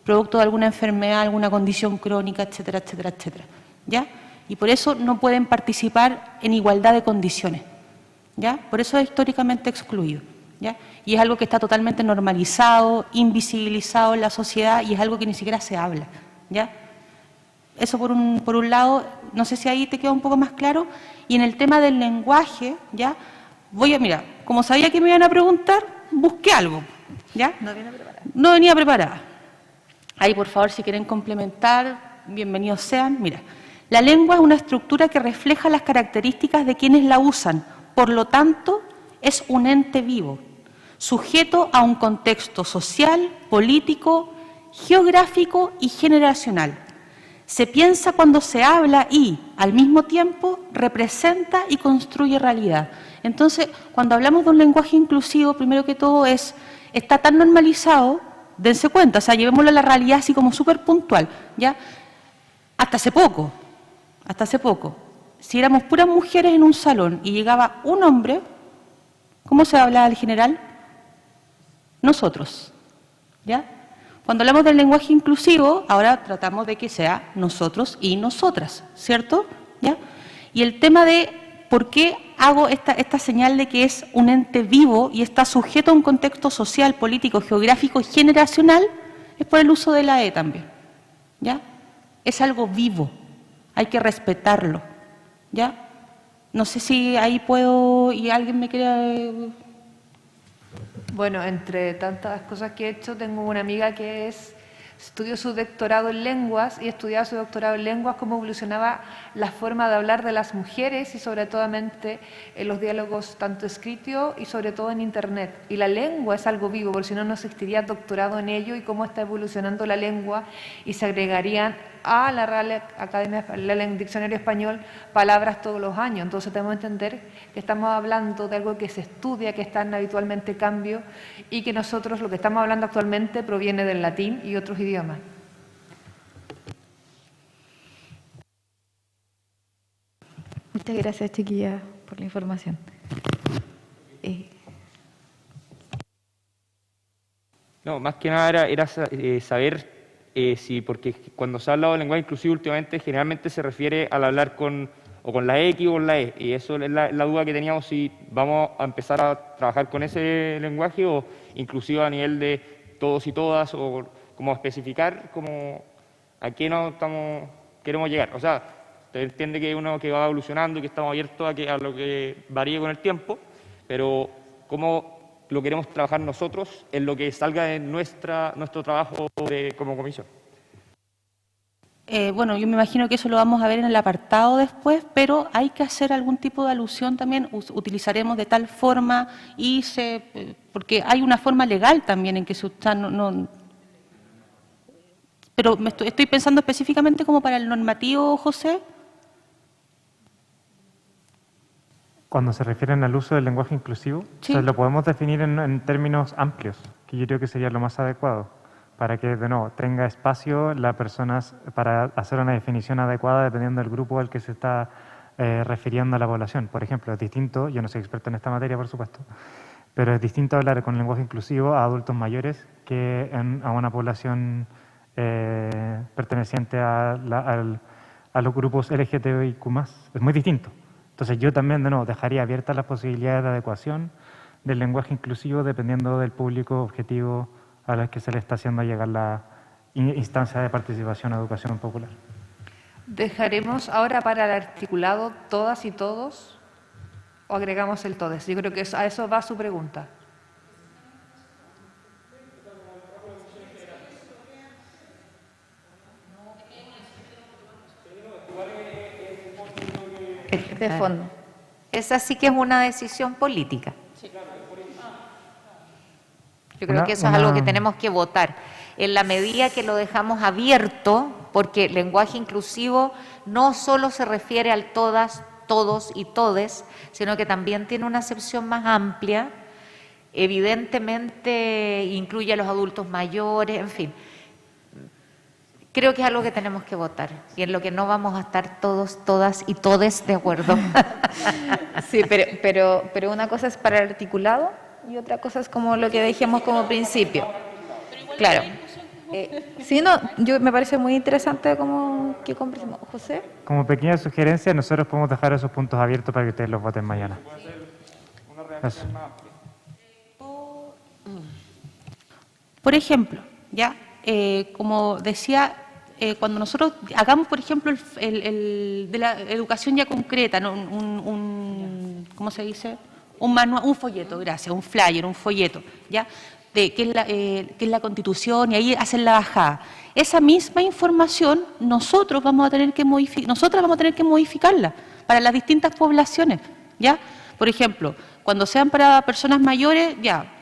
producto de alguna enfermedad, alguna condición crónica, etcétera, etcétera, etcétera, ¿ya? Y por eso no pueden participar en igualdad de condiciones, ¿ya? Por eso es históricamente excluido, ¿ya? Y es algo que está totalmente normalizado, invisibilizado en la sociedad y es algo que ni siquiera se habla, ¿ya? Eso por un lado, no sé si ahí te queda un poco más claro. Y en el tema del lenguaje, ¿ya? Mira, como sabía que me iban a preguntar, busqué algo, ¿ya? No venía preparada. Ahí, por favor, si quieren complementar, bienvenidos sean. Mira, la lengua es una estructura que refleja las características de quienes la usan, por lo tanto, es un ente vivo, sujeto a un contexto social, político, geográfico y generacional. Se piensa cuando se habla y, al mismo tiempo, representa y construye realidad. Entonces, cuando hablamos de un lenguaje inclusivo, primero que todo está tan normalizado, dense cuenta, o sea, llevémoslo a la realidad así como súper puntual, ¿ya? Hasta hace poco, si éramos puras mujeres en un salón y llegaba un hombre, ¿cómo se hablaba al general? Nosotros, ¿ya? Cuando hablamos del lenguaje inclusivo, ahora tratamos de que sea nosotros y nosotras, ¿cierto? ¿Ya? Y el tema de por qué hago esta señal de que es un ente vivo y está sujeto a un contexto social, político, geográfico y generacional, es por el uso de la E también, ¿ya? Es algo vivo, hay que respetarlo, ¿ya? No sé si ahí puedo y alguien me quiere... Bueno, entre tantas cosas que he hecho, tengo una amiga que estudió su doctorado en lenguas y estudiaba su doctorado en lenguas, cómo evolucionaba la forma de hablar de las mujeres y sobre todo en los diálogos tanto escritos y sobre todo en Internet. Y la lengua es algo vivo, porque si no, no existiría doctorado en ello y cómo está evolucionando la lengua y se agregarían a la Real Academia, el Diccionario Español, palabras todos los años. Entonces tenemos que entender que estamos hablando de algo que se estudia, que está en habitualmente cambio y que nosotros lo que estamos hablando actualmente proviene del latín y otros idiomas. Muchas gracias, chiquillas, por la información. No, más que nada era saber si, porque cuando se ha hablado de lenguaje inclusivo últimamente, generalmente se refiere al hablar con la X o con la E, y eso es la duda que teníamos, si vamos a empezar a trabajar con ese lenguaje o inclusive a nivel de todos y todas, o como especificar como a qué queremos llegar. O sea, se entiende que uno que va evolucionando, que estamos abiertos a lo que varíe con el tiempo, pero cómo lo queremos trabajar nosotros en lo que salga de nuestro trabajo como comisión. Bueno, yo me imagino que eso lo vamos a ver en el apartado después, pero hay que hacer algún tipo de alusión también, utilizaremos de tal forma porque hay una forma legal también en que se usa, pero estoy pensando específicamente como para el normativo, José. Cuando se refieren al uso del lenguaje inclusivo, Sí. o sea, lo podemos definir en términos amplios, que yo creo que sería lo más adecuado, para que, de nuevo, tenga espacio las personas para hacer una definición adecuada dependiendo del grupo al que se está refiriendo a la población. Por ejemplo, es distinto, yo no soy experto en esta materia, por supuesto, pero es distinto hablar con lenguaje inclusivo a adultos mayores que a una población perteneciente a los grupos LGTBIQ+. Es muy distinto. Entonces yo también, de nuevo, dejaría abiertas las posibilidades de adecuación del lenguaje inclusivo dependiendo del público objetivo al que se le está haciendo llegar la instancia de participación en educación popular. ¿Dejaremos ahora para el articulado todas y todos o agregamos el todes? Yo creo que a eso va su pregunta. De fondo. Esa sí que es una decisión política. Yo creo que eso es algo que tenemos que votar. En la medida que lo dejamos abierto, porque lenguaje inclusivo no solo se refiere al todas, todos y todes, sino que también tiene una acepción más amplia, evidentemente incluye a los adultos mayores, en fin. Creo que es algo que tenemos que votar y en lo que no vamos a estar todos, todas y todes de acuerdo. Sí, pero una cosa es para el articulado y otra cosa es como lo que dijimos como principio. Claro. Sí, no, me parece muy interesante como que conversemos. José. Como pequeña sugerencia, nosotros podemos dejar esos puntos abiertos para que ustedes los voten mañana. Eso. Por ejemplo, ya, como decía, cuando nosotros hagamos, por ejemplo, de la educación ya concreta, ¿no? ¿Cómo se dice? Un manual, un folleto, gracias, un flyer, un folleto, ¿ya? Que es la Constitución, y ahí hacen la bajada. Esa misma información nosotras vamos a tener que modificarla para las distintas poblaciones, ¿ya? Por ejemplo, cuando sean para personas mayores, ya,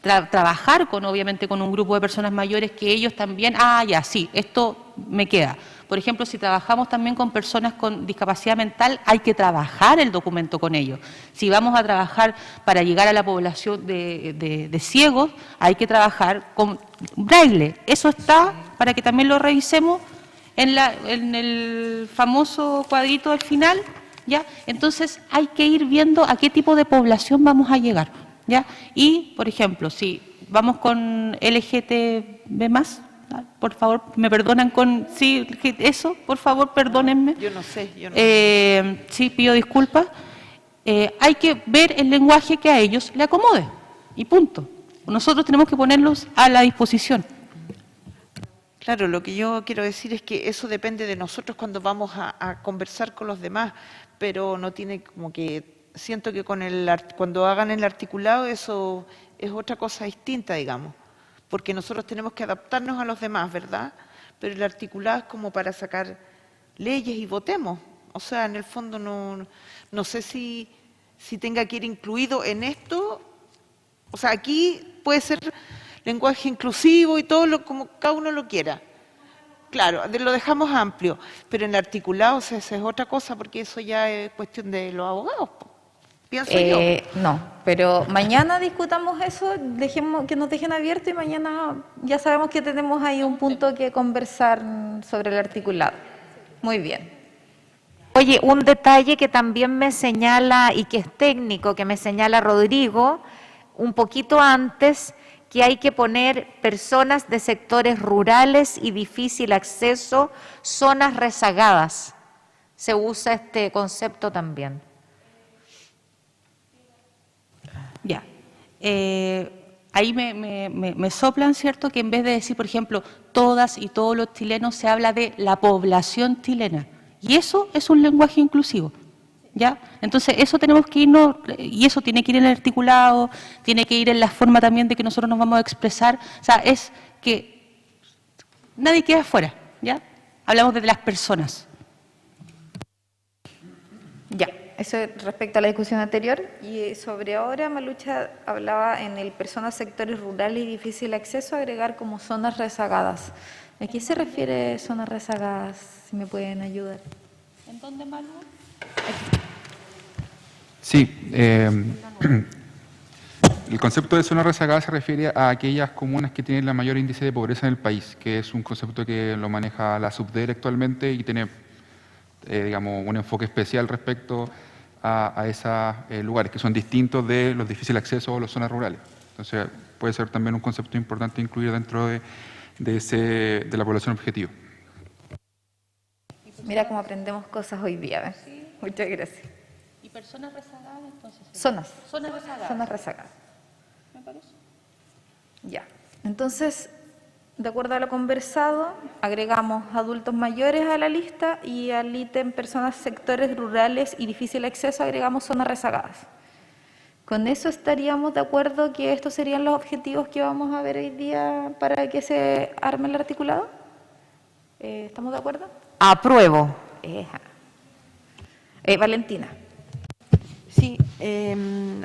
trabajar obviamente con un grupo de personas mayores que ellos también, ya, sí, esto me queda. Por ejemplo, si trabajamos también con personas con discapacidad mental, hay que trabajar el documento con ellos. Si vamos a trabajar para llegar a la población de ciegos, hay que trabajar con braille. Eso está para que también lo revisemos en el famoso cuadrito del final, ¿ya? Entonces hay que ir viendo a qué tipo de población vamos a llegar, ¿ya? Y, por ejemplo, si vamos con LGTB+, por favor, me perdonan sí, eso, por favor, perdónenme. Yo no sé. Sí, pido disculpas. Hay que ver el lenguaje que a ellos le acomode, y punto. Nosotros tenemos que ponerlos a la disposición. Claro, lo que yo quiero decir es que eso depende de nosotros cuando vamos a conversar con los demás, pero no tiene como que, siento que cuando hagan el articulado eso es otra cosa distinta, digamos, porque nosotros tenemos que adaptarnos a los demás, ¿verdad? Pero el articulado es como para sacar leyes y votemos. O sea, en el fondo no sé si tenga que ir incluido en esto. O sea, aquí puede ser lenguaje inclusivo y todo como cada uno lo quiera. Claro, lo dejamos amplio, pero en el articulado esa es otra cosa, porque eso ya es cuestión de los abogados, pienso yo. No, pero mañana discutamos eso, dejemos que nos dejen abierto y mañana ya sabemos que tenemos ahí un punto que conversar sobre el articulado. Muy bien. Oye, un detalle que también me señala, y que es técnico, que me señala Rodrigo, un poquito antes, que hay que poner personas de sectores rurales y difícil acceso, zonas rezagadas. Se usa este concepto también. Ya. Ahí me soplan, ¿cierto?, que en vez de decir, por ejemplo, todas y todos los chilenos, se habla de la población chilena. Y eso es un lenguaje inclusivo, ¿ya? Entonces, eso tenemos que irnos, y eso tiene que ir en el articulado, tiene que ir en la forma también de que nosotros nos vamos a expresar. O sea, es que nadie queda afuera, ¿ya? Hablamos de las personas. Ya, eso respecto a la discusión anterior. Y sobre ahora, Malucha hablaba en el personas, sectores rurales y difícil acceso, agregar como zonas rezagadas. ¿A qué se refiere zonas rezagadas? Si me pueden ayudar. ¿En dónde, Manu? Sí, el concepto de zona rezagada se refiere a aquellas comunas que tienen la mayor índice de pobreza en el país, que es un concepto que lo maneja la SUBDER actualmente y tiene, digamos, un enfoque especial respecto a esos lugares, que son distintos de los difícil acceso o las zonas rurales. Entonces, puede ser también un concepto importante incluir dentro de la población objetivo. Mira cómo aprendemos cosas hoy día. ¿Ves? Muchas gracias. ¿Y personas rezagadas, entonces? Zonas. Zonas rezagadas. Zonas rezagadas. ¿Me parece? Ya. Entonces, de acuerdo a lo conversado, agregamos adultos mayores a la lista y al ítem personas, sectores rurales y difícil acceso agregamos zonas rezagadas. ¿Con eso estaríamos de acuerdo que estos serían los objetivos que vamos a ver hoy día para que se arme el articulado? ¿Estamos de acuerdo? Apruebo. Valentina. Sí,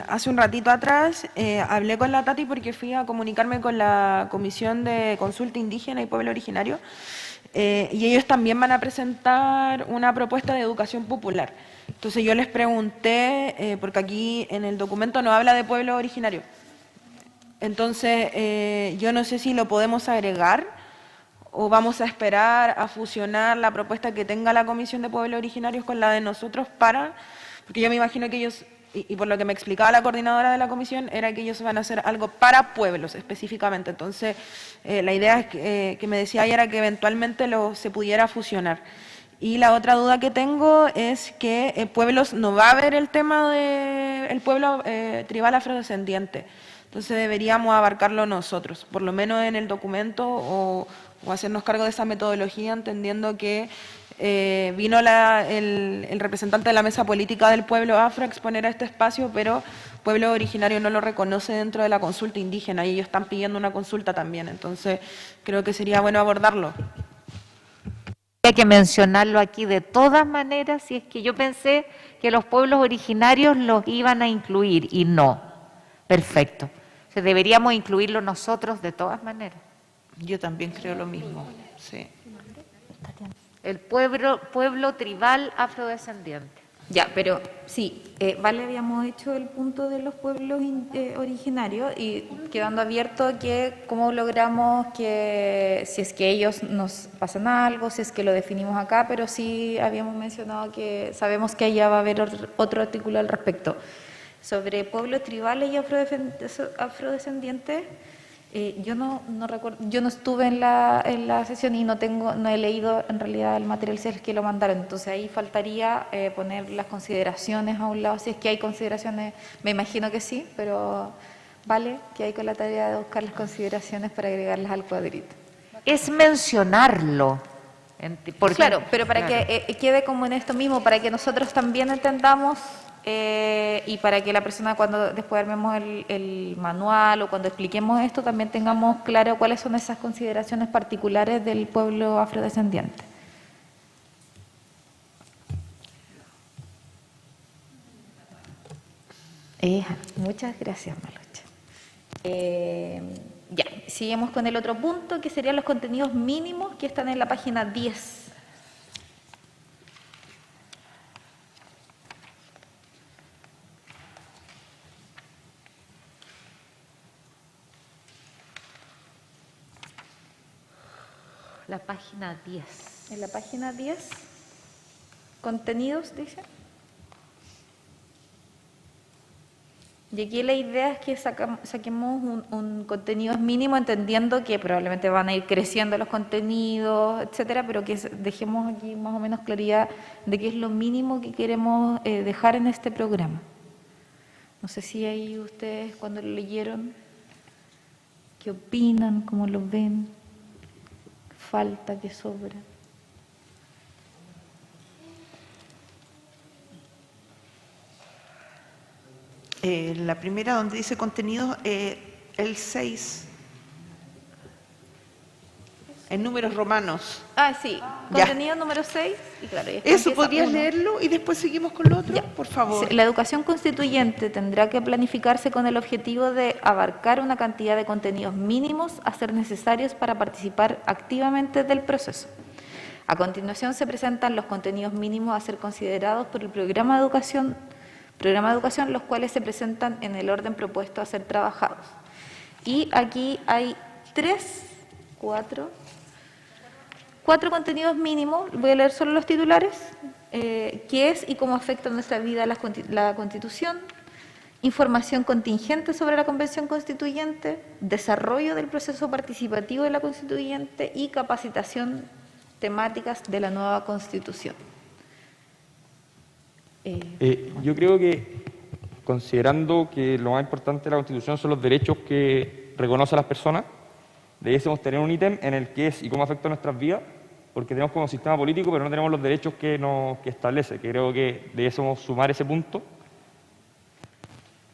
hace un ratito atrás hablé con la Tati porque fui a comunicarme con la Comisión de Consulta Indígena y Pueblo Originario y ellos también van a presentar una propuesta de educación popular. Entonces yo les pregunté, porque aquí en el documento no habla de pueblo originario, entonces yo no sé si lo podemos agregar o vamos a esperar a fusionar la propuesta que tenga la Comisión de Pueblos Originarios con la de nosotros porque yo me imagino que ellos, y por lo que me explicaba la coordinadora de la comisión, era que ellos van a hacer algo para pueblos específicamente. Entonces, la idea es que me decía ella era que eventualmente se pudiera fusionar. Y la otra duda que tengo es que pueblos no va a haber el tema del pueblo tribal afrodescendiente. Entonces deberíamos abarcarlo nosotros, por lo menos en el documento o hacernos cargo de esa metodología, entendiendo que vino el representante de la mesa política del pueblo afro a exponer a este espacio, pero pueblo originario no lo reconoce dentro de la consulta indígena y ellos están pidiendo una consulta también. Entonces creo que sería bueno abordarlo. Hay que mencionarlo aquí de todas maneras, y es que yo pensé que los pueblos originarios los iban a incluir y no. Perfecto. O sea, deberíamos incluirlo nosotros de todas maneras. Yo también creo lo mismo, sí. El pueblo tribal afrodescendiente. Ya, pero sí, vale, habíamos hecho el punto de los pueblos originarios y quedando abierto que cómo logramos que, si es que ellos nos pasan algo, si es que lo definimos acá, pero sí habíamos mencionado que sabemos que allá va a haber otro artículo al respecto. Sobre pueblos tribales y afrodescendientes, yo no recuerdo, yo no estuve en la sesión y no he leído en realidad el material si es que lo mandaron, entonces ahí faltaría poner las consideraciones a un lado, si es que hay consideraciones, me imagino que sí, pero vale, que hay con la tarea de buscar las consideraciones para agregarlas al cuadrito. Es mencionarlo. Claro, pero para que quede como en esto mismo, para que nosotros también entendamos y para que la persona cuando después armemos el manual o cuando expliquemos esto también tengamos claro cuáles son esas consideraciones particulares del pueblo afrodescendiente. Muchas gracias, Malucha. Ya, seguimos con el otro punto que serían los contenidos mínimos que están en la página 10. La página 10. En la página 10. contenidos, dice. Y aquí la idea es que saquemos un contenido mínimo, entendiendo que probablemente van a ir creciendo los contenidos, etcétera, pero que dejemos aquí más o menos claridad de qué es lo mínimo que queremos dejar en este programa. No sé si ahí ustedes, cuando lo leyeron, ¿qué opinan? ¿Cómo lo ven? ¿Falta? ¿Qué sobra? La primera, donde dice contenido, el 6, en números romanos. Ah, sí, contenido número 6. Y claro, eso, ¿podrías leerlo y después seguimos con lo otro? Ya. Por favor. La educación constituyente tendrá que planificarse con el objetivo de abarcar una cantidad de contenidos mínimos a ser necesarios para participar activamente del proceso. A continuación se presentan los contenidos mínimos a ser considerados por el programa de educación, los cuales se presentan en el orden propuesto a ser trabajados. Y aquí hay cuatro contenidos mínimos, voy a leer solo los titulares, qué es y cómo afecta nuestra vida la Constitución, información contingente sobre la Convención Constituyente, desarrollo del proceso participativo de la Constituyente y capacitación temáticas de la nueva Constitución. Yo creo que, considerando que lo más importante de la Constitución son los derechos que reconoce a las personas, debiésemos tener un ítem en el que es y cómo afecta nuestras vidas, porque tenemos como sistema político, pero no tenemos los derechos que establece, que creo que debiésemos sumar ese punto,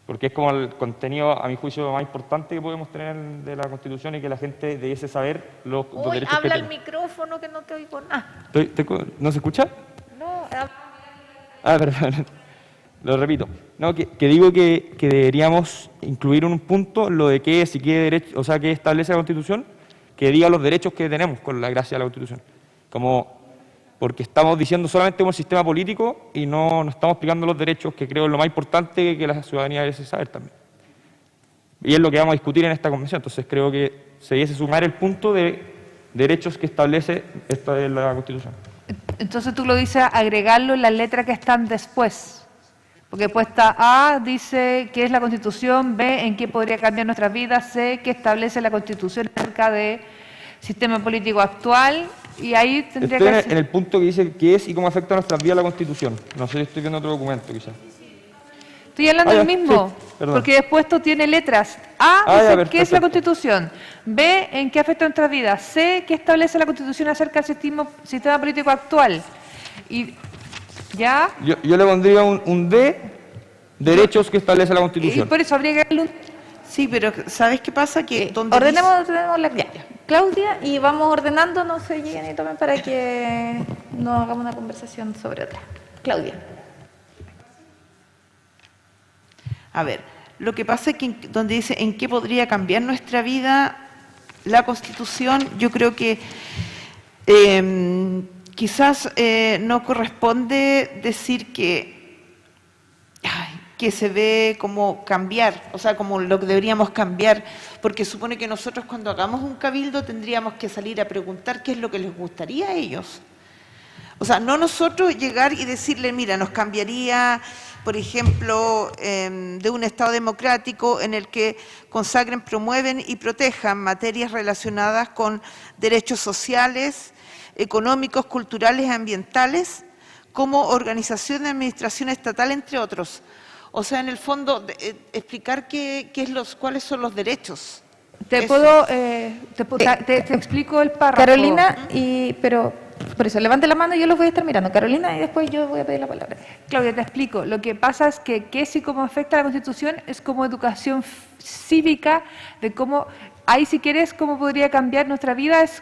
porque es como el contenido, a mi juicio, más importante que podemos tener de la Constitución y que la gente debiese saber los derechos que tiene. Habla al micrófono que no te oigo nada. ¿No se escucha? No, perdón. Lo repito. No, que digo que deberíamos incluir un punto lo de qué es y qué derecho, o sea, qué establece la Constitución, que diga los derechos que tenemos con la gracia de la Constitución. Porque estamos diciendo solamente un sistema político y no estamos explicando los derechos, que creo es lo más importante que la ciudadanía debe saber también. Y es lo que vamos a discutir en esta convención. Entonces creo que se debiese sumar el punto de derechos que establece esta de la Constitución. Entonces tú lo dices agregarlo en las letras que están después. Porque después está A, dice qué es la Constitución, B, en qué podría cambiar nuestras vidas, C, qué establece la Constitución acerca del sistema político actual, y ahí tendría que ser... en el punto que dice qué es y cómo afecta a nuestras vidas la Constitución. No sé si estoy viendo otro documento, quizás. Estoy hablando del mismo, sí, porque después esto tiene letras. A, dice qué es la Constitución, B, en qué afecta a nuestras vidas, C, qué establece la Constitución acerca del sistema político actual. Y ¿ya? Yo le pondría un D, derechos que establece la Constitución. Y por eso habría que darle un... Sí, pero ¿sabes qué pasa? Que ordenemos la Claudia y vamos ordenando, no se lleguen y tomen para que no hagamos una conversación sobre otra. Claudia. A ver, lo que pasa es que donde dice en qué podría cambiar nuestra vida la Constitución, yo creo que quizás no corresponde decir que se ve como cambiar, o sea, como lo que deberíamos cambiar, porque supone que nosotros cuando hagamos un cabildo tendríamos que salir a preguntar qué es lo que les gustaría a ellos. O sea, no nosotros llegar y decirle, mira, nos cambiaría, por ejemplo, de un Estado democrático en el que consagren, promueven y protejan materias relacionadas con derechos sociales, económicos, culturales, ambientales, como organización de administración estatal, entre otros. O sea, en el fondo, explicar cuáles son los derechos. Te explico el párrafo. Carolina, pero por eso, levante la mano y yo los voy a estar mirando. Carolina, y después yo voy a pedir la palabra. Claudia, te explico. Lo que pasa es que qué es y cómo afecta a la Constitución es como educación cívica, de cómo, ahí si quieres, cómo podría cambiar nuestra vida, es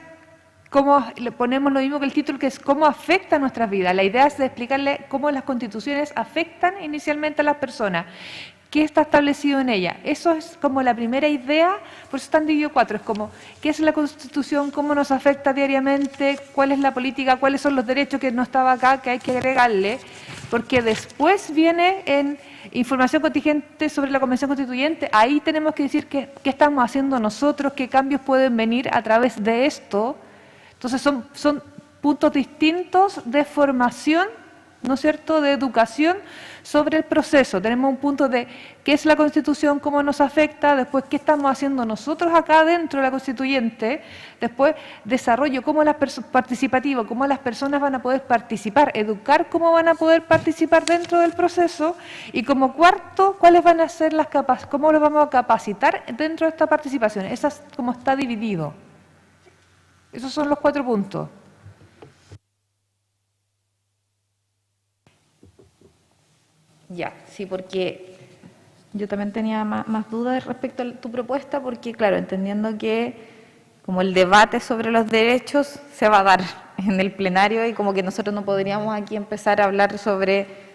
cómo le ponemos lo mismo que el título, que es cómo afecta a nuestras vidas. La idea es de explicarle cómo las constituciones afectan inicialmente a las personas, qué está establecido en ella. Eso es como la primera idea, por eso están divididos 4, es como qué es la Constitución, cómo nos afecta diariamente, cuál es la política, cuáles son los derechos que no estaba acá, que hay que agregarle, porque después viene en información contingente sobre la Convención Constituyente, ahí tenemos que decir qué estamos haciendo nosotros, qué cambios pueden venir a través de esto. Entonces son puntos distintos de formación ¿no es cierto?, de educación sobre el proceso. Tenemos un punto de qué es la Constitución, cómo nos afecta, después qué estamos haciendo nosotros acá dentro de la Constituyente, después desarrollo, cómo participativo, cómo las personas van a poder participar, educar cómo van a poder participar dentro del proceso, y como cuarto, cuáles van a ser cómo los vamos a capacitar dentro de esta participación. Esa es como está dividido. Esos son los 4 puntos. Ya, sí, porque yo también tenía más dudas respecto a tu propuesta, porque claro, entendiendo que como el debate sobre los derechos se va a dar en el plenario y como que nosotros no podríamos aquí empezar a hablar sobre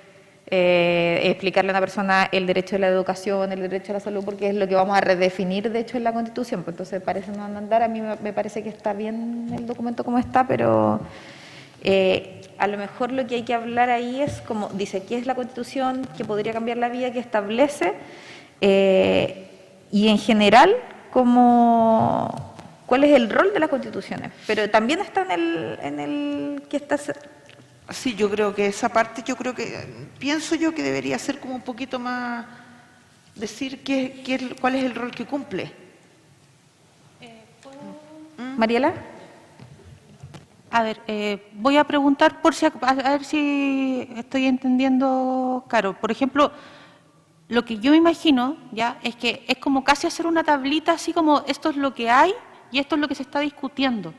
explicarle a una persona el derecho a la educación, el derecho a la salud, porque es lo que vamos a redefinir de hecho en la Constitución, pues entonces parece no andar. A mí me parece que está bien el documento como está, pero a lo mejor lo que hay que hablar ahí es como dice, ¿qué es la Constitución que podría cambiar la vida, que establece? Y en general, ¿cuál es el rol de las constituciones? Pero también está en el que está... Sí, yo creo que esa parte, pienso yo que debería ser como un poquito más, decir cuál es el rol que cumple. Mariela. A ver, voy a preguntar a ver si estoy entendiendo, Caro. Por ejemplo, lo que yo me imagino ya es que es como casi hacer una tablita así como esto es lo que hay y esto es lo que se está discutiendo,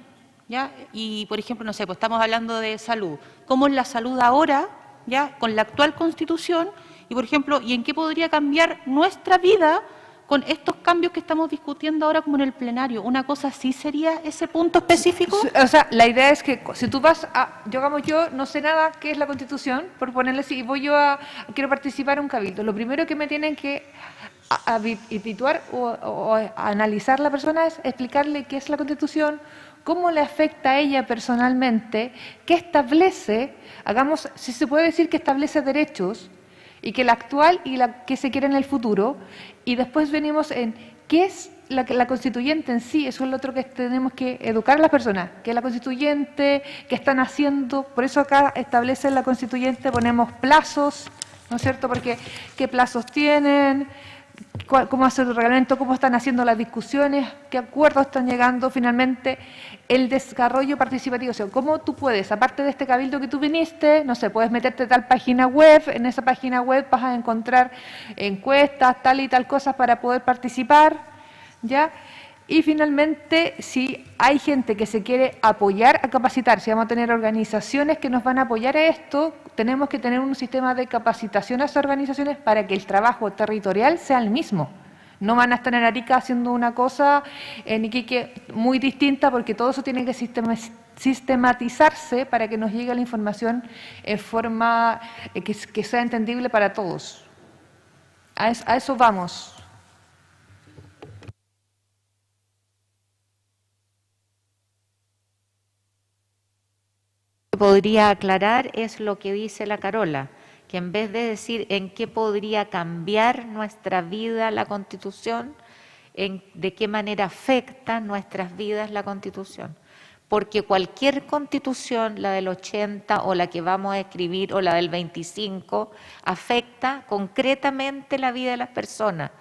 ¿ya? Y, por ejemplo, no sé, pues estamos hablando de salud. ¿Cómo es la salud ahora, ya, con la actual Constitución? Y, por ejemplo, ¿y en qué podría cambiar nuestra vida con estos cambios que estamos discutiendo ahora como en el plenario? ¿Una cosa así sería ese punto específico? O sea, la idea es que si tú vas a... Yo no sé nada qué es la Constitución, por ponerle así, y quiero participar en un cabildo. Lo primero que me tienen que habituar o analizar la persona es explicarle qué es la Constitución, cómo le afecta a ella personalmente, qué establece, si se puede decir que establece derechos, y que la actual y la que se quiere en el futuro, y después venimos en qué es la constituyente en sí. Eso es lo otro que tenemos que educar a las personas, qué es la constituyente, qué están haciendo. Por eso acá establece la constituyente, ponemos plazos, ¿no es cierto? Porque qué plazos tienen, cómo hace el reglamento, cómo están haciendo las discusiones, qué acuerdos están llegando, finalmente el desarrollo participativo. O sea, cómo tú puedes, aparte de este cabildo que tú viniste, no sé, puedes meterte a tal página web, en esa página web vas a encontrar encuestas, tal y tal cosas para poder participar, ¿ya? Y finalmente, si hay gente que se quiere apoyar a capacitar, si vamos a tener organizaciones que nos van a apoyar a esto, tenemos que tener un sistema de capacitación a esas organizaciones para que el trabajo territorial sea el mismo. No van a estar en Arica haciendo una cosa en Iquique muy distinta, porque todo eso tiene que sistematizarse para que nos llegue la información en forma que sea entendible para todos. A eso vamos. Podría aclarar es lo que dice la Carola, que en vez de decir en qué podría cambiar nuestra vida la Constitución, de qué manera afecta nuestras vidas la Constitución. Porque cualquier Constitución, la del 80 o la que vamos a escribir o la del 25, afecta concretamente la vida de las personas.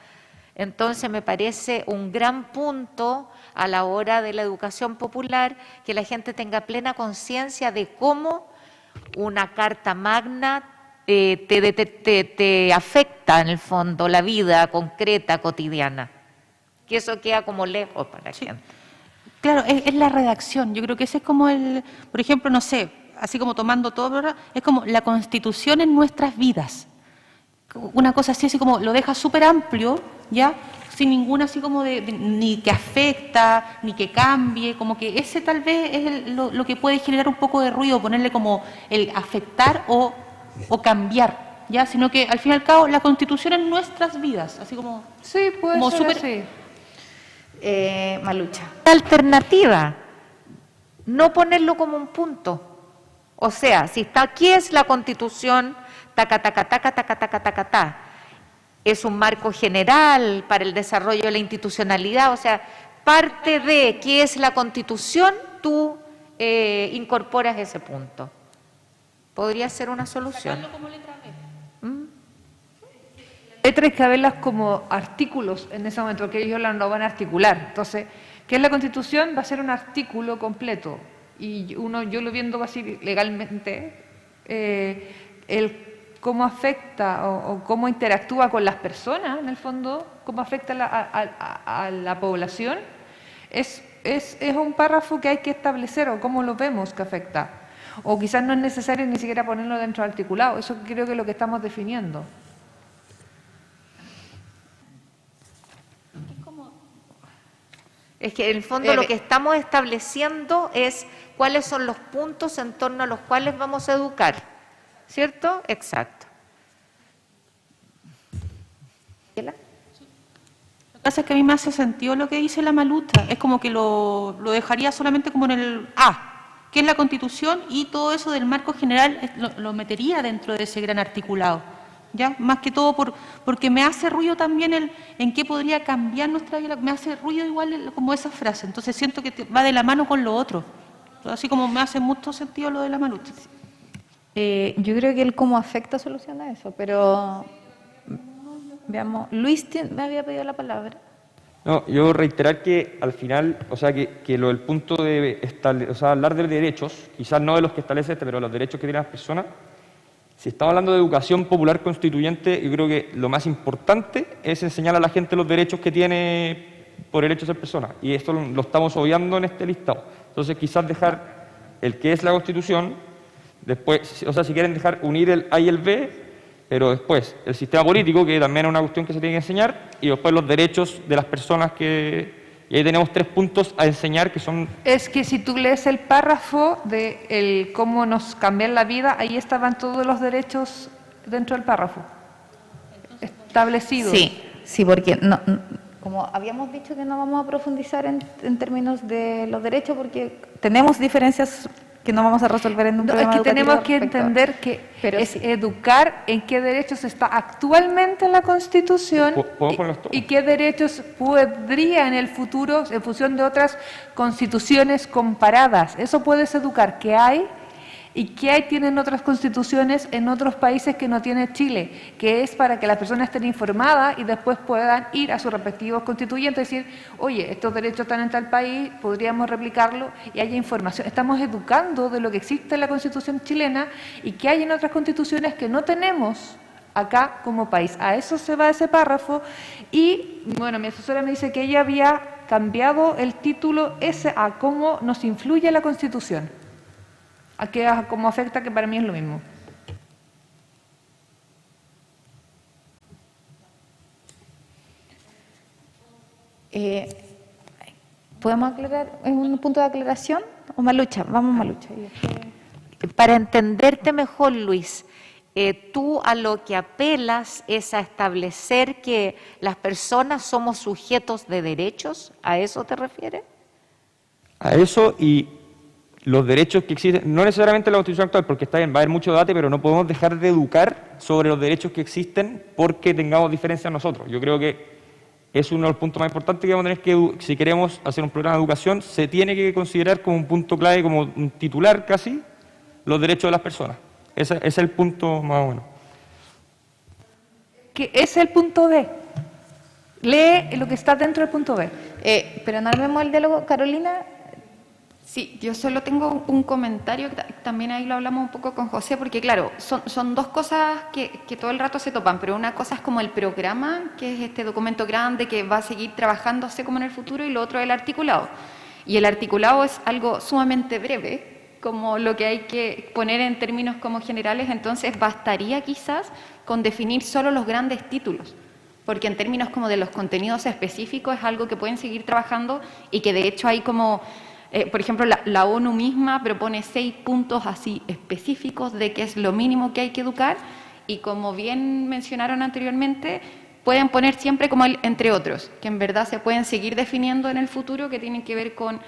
Entonces me parece un gran punto a la hora de la educación popular que la gente tenga plena conciencia de cómo una carta magna te afecta en el fondo la vida concreta, cotidiana. Que eso queda como lejos para la gente. Claro, es la redacción. Yo creo que ese es como por ejemplo, no sé, así como tomando todo, ¿verdad? Es como la Constitución en nuestras vidas. Una cosa así como lo deja súper amplio, ¿ya? Sin ninguna así como ni que afecta, ni que cambie, como que ese tal vez es lo que puede generar un poco de ruido, ponerle como el afectar o cambiar, ¿ya? Sino que al fin y al cabo la Constitución en nuestras vidas, así como... Sí, puede como ser súper... así. Malucha. Alternativa, no ponerlo como un punto. O sea, si está aquí es la Constitución, taca, taca, taca, taca, taca, taca, taca. Es un marco general para el desarrollo de la institucionalidad, o sea, parte de qué es la Constitución, tú incorporas ese punto. Podría ser una solución. Letra hay que verlas como artículos en ese momento, porque ellos no van a articular. Entonces, ¿qué es la Constitución? Va a ser un artículo completo. Y yo lo viendo así legalmente, el cómo afecta o cómo interactúa con las personas, en el fondo, cómo afecta a la población, es un párrafo que hay que establecer o cómo lo vemos que afecta. O quizás no es necesario ni siquiera ponerlo dentro del articulado. Eso creo que es lo que estamos definiendo. Es que en el fondo lo que estamos estableciendo es cuáles son los puntos en torno a los cuales vamos a educar, ¿cierto? Exacto. Lo que pasa es que a mí me hace sentido lo que dice la Malucha, es como que lo dejaría solamente como en el A, que es la Constitución, y todo eso del marco general lo metería dentro de ese gran articulado. ¿Ya? Más que todo porque me hace ruido también en qué podría cambiar nuestra vida, me hace ruido igual como esa frase, entonces siento que va de la mano con lo otro, así como me hace mucho sentido lo de la Malucha. Yo creo que el cómo afecta soluciona eso, pero veamos, Luis me había pedido la palabra. No, yo reiterar que al final, o sea, que lo del punto de hablar de derechos, quizás no de los que establece pero los derechos que tienen las personas. Si estamos hablando de educación popular constituyente, yo creo que lo más importante es enseñar a la gente los derechos que tiene por el hecho de ser persona. Y esto lo estamos obviando en este listado. Entonces, quizás dejar el que es la Constitución, después, o sea, si quieren dejar unir el A y el B, pero después el sistema político, que también es una cuestión que se tiene que enseñar, y después los derechos de las personas que... Y ahí tenemos 3 puntos a enseñar que son... Es que si tú lees el párrafo de cómo nos cambian la vida, ahí estaban todos los derechos dentro del párrafo, establecidos. Sí, porque como habíamos dicho que no vamos a profundizar en términos de los derechos, porque tenemos diferencias que no vamos a resolver en un programa es que educativo tenemos que entender que educar en qué derechos está actualmente en la Constitución y qué derechos podría en el futuro en función de otras constituciones comparadas. Eso puedes educar, qué hay y qué tienen otras constituciones en otros países que no tiene Chile, que es para que las personas estén informadas y después puedan ir a sus respectivos constituyentes y decir, oye, estos derechos están en tal país, podríamos replicarlo y haya información. Estamos educando de lo que existe en la Constitución chilena y que hay en otras constituciones que no tenemos acá como país. A eso se va ese párrafo y, bueno, mi asesora me dice que ella había cambiado el título ese a cómo nos influye la Constitución. A cómo afecta, que para mí es lo mismo. ¿Podemos aclarar? ¿Es un punto de aclaración? ¿O Malucha? Vamos, Malucha. Para entenderte mejor, Luis, tú a lo que apelas es a establecer que las personas somos sujetos de derechos. ¿A eso te refieres? A eso y los derechos que existen, no necesariamente la Constitución actual, porque está bien, va a haber mucho debate, pero no podemos dejar de educar sobre los derechos que existen porque tengamos diferencias nosotros. Yo creo que es uno de los puntos más importantes que vamos a tener que, si queremos hacer un programa de educación, se tiene que considerar como un punto clave, como un titular casi, los derechos de las personas. Ese es el punto más bueno. ¿Qué es el punto B? Lee lo que está dentro del punto B. Pero no armemos el diálogo, Carolina. Sí, yo solo tengo un comentario, que también ahí lo hablamos un poco con José, porque claro, son dos cosas que todo el rato se topan, pero una cosa es como el programa, que es este documento grande que va a seguir trabajándose como en el futuro, y lo otro es el articulado. Y el articulado es algo sumamente breve, como lo que hay que poner en términos como generales, entonces bastaría quizás con definir solo los grandes títulos, porque en términos como de los contenidos específicos es algo que pueden seguir trabajando y que de hecho hay como... por ejemplo, la ONU misma propone 6 puntos así específicos de qué es lo mínimo que hay que educar y como bien mencionaron anteriormente, pueden poner siempre como el entre otros, que en verdad se pueden seguir definiendo en el futuro, que tienen que ver con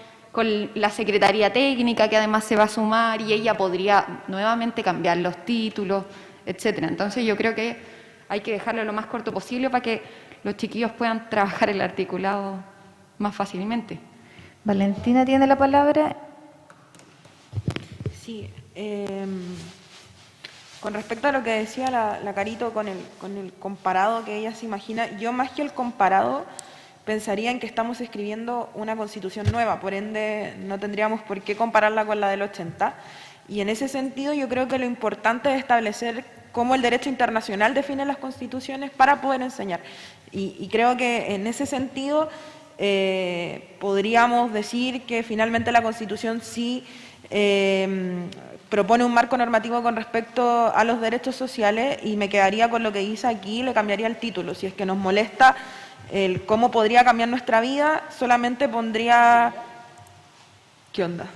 la Secretaría Técnica, que además se va a sumar y ella podría nuevamente cambiar los títulos, etcétera. Entonces yo creo que hay que dejarlo lo más corto posible para que los chiquillos puedan trabajar el articulado más fácilmente. Valentina tiene la palabra. Sí, Con respecto a lo que decía la Carito con el comparado que ella se imagina, yo más que el comparado pensaría en que estamos escribiendo una constitución nueva, por ende no tendríamos por qué compararla con la del 80. Y en ese sentido yo creo que lo importante es establecer cómo el derecho internacional define las constituciones para poder enseñar. Y creo que en ese sentido podríamos decir que finalmente la Constitución sí propone un marco normativo con respecto a los derechos sociales, y me quedaría con lo que dice aquí, le cambiaría el título. Si es que nos molesta el cómo podría cambiar nuestra vida, solamente pondría... ¿Qué onda?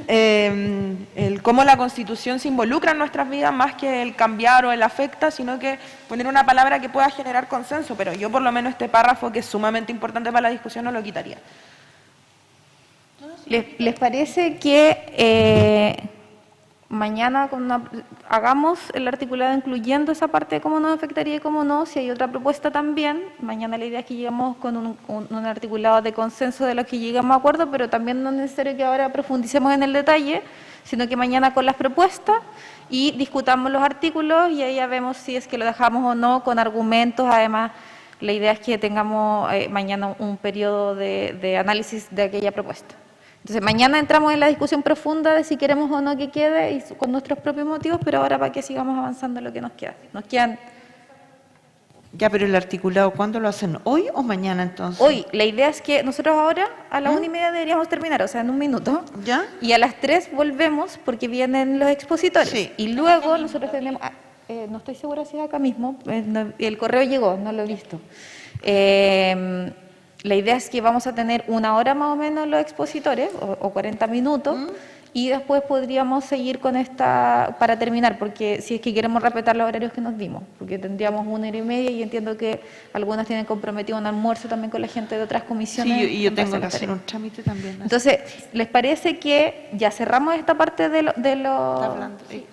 El cómo la Constitución se involucra en nuestras vidas, más que el cambiar o el afecta, sino que poner una palabra que pueda generar consenso, pero yo por lo menos este párrafo, que es sumamente importante para la discusión, no lo quitaría. ¿Les parece que mañana hagamos el articulado incluyendo esa parte de cómo nos afectaría y cómo no? Si hay otra propuesta también, mañana la idea es que lleguemos con un articulado de consenso de los que llegamos a acuerdo, pero también no es necesario que ahora profundicemos en el detalle, sino que mañana con las propuestas y discutamos los artículos y ahí ya vemos si es que lo dejamos o no con argumentos. Además, la idea es que tengamos mañana un periodo de análisis de aquella propuesta. Entonces, mañana entramos en la discusión profunda de si queremos o no que quede y con nuestros propios motivos, pero ahora para que sigamos avanzando en lo que nos queda. Nos quedan... Ya, pero el articulado, ¿cuándo lo hacen? ¿Hoy o mañana entonces? Hoy. La idea es que nosotros ahora a la 1:30 deberíamos terminar, o sea, en un minuto. ¿Ya? Y a las 3 volvemos porque vienen los expositores. Sí. Y luego nosotros tenemos... no estoy segura si es acá mismo, el correo llegó, no lo he visto. La idea es que vamos a tener 1 hora más o menos los expositores, o 40 minutos, y después podríamos seguir con esta para terminar, porque si es que queremos respetar los horarios que nos dimos, porque tendríamos 1:30 y entiendo que algunas tienen comprometido un almuerzo también con la gente de otras comisiones. Sí, y yo tengo que hacer un trámite también. ¿No? Entonces, ¿les parece que ya cerramos esta parte de lo... Está hablando, sí.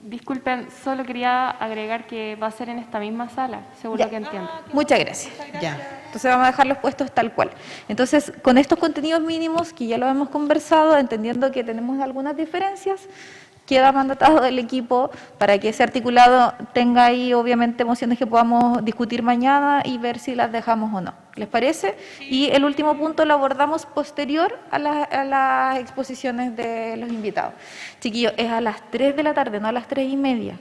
Disculpen, solo quería agregar que va a ser en esta misma sala, seguro Ya. que entiendo. Muchas gracias. Ya. Entonces vamos a dejar los puestos tal cual. Entonces, con estos contenidos mínimos que ya lo hemos conversado, entendiendo que tenemos algunas diferencias, queda mandatado el equipo para que ese articulado tenga ahí obviamente mociones que podamos discutir mañana y ver si las dejamos o no. ¿Les parece? Y el último punto lo abordamos posterior a las exposiciones de los invitados. Chiquillos, es a las 3 de la tarde, no a las 3:30.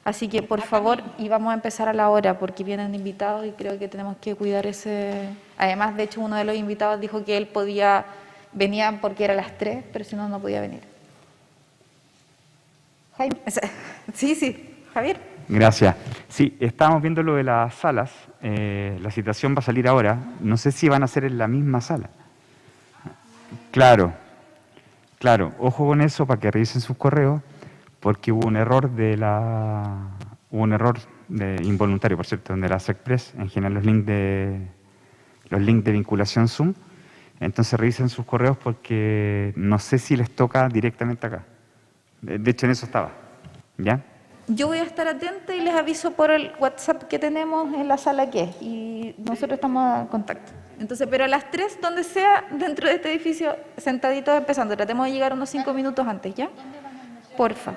Así que, por favor, y vamos a empezar a la hora porque vienen invitados y creo que tenemos que cuidar ese... Además, de hecho, uno de los invitados dijo que él venía porque era a las 3, pero si no, no podía venir. Jaime, sí, Javier. Gracias. Sí, estábamos viendo lo de las salas. La citación va a salir ahora. No sé si van a ser en la misma sala. Claro. Ojo con eso para que revisen sus correos, porque hubo un error involuntario, por cierto, de la SECPRES, en general los links de vinculación Zoom. Entonces revisen sus correos porque no sé si les toca directamente acá. De hecho, en eso estaba. ¿Ya? Yo voy a estar atenta y les aviso por el WhatsApp que tenemos en la sala que es. Y nosotros estamos en contacto. Entonces, pero a las 3, donde sea, dentro de este edificio, sentaditos empezando. Tratemos de llegar unos 5 minutos antes, ¿ya? Porfa.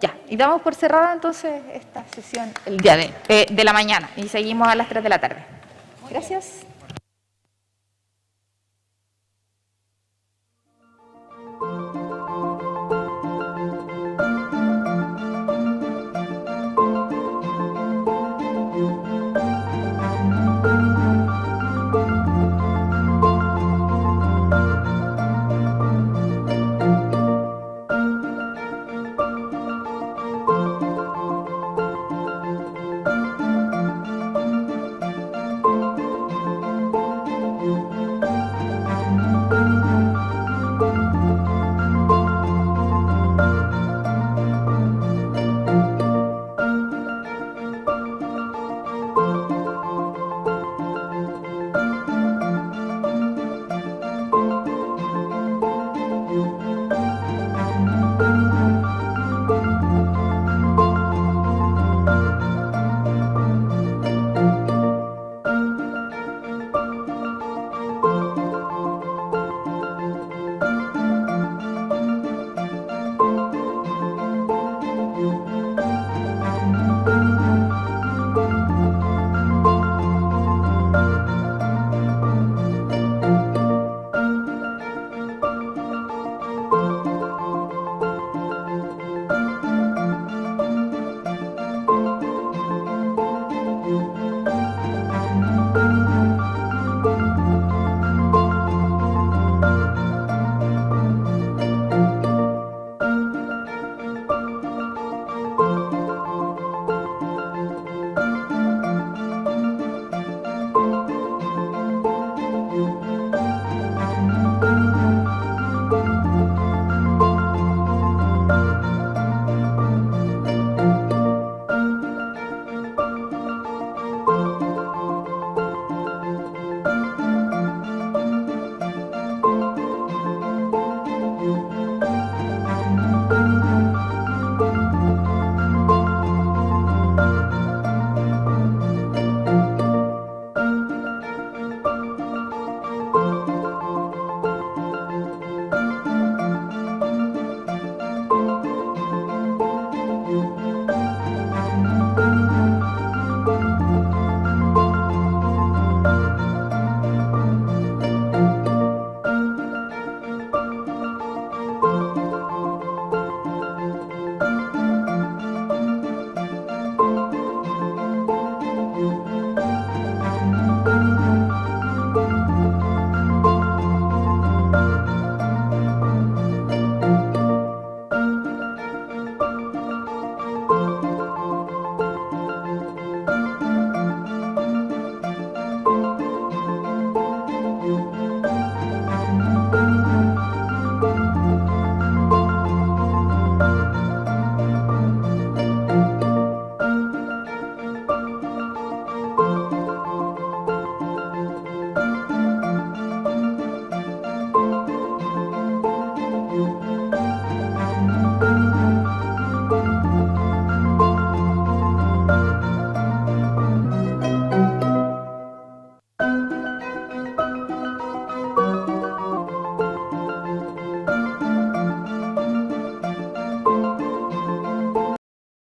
Ya, y damos por cerrada entonces esta sesión el día de la mañana y seguimos a las 3 de la tarde. Gracias.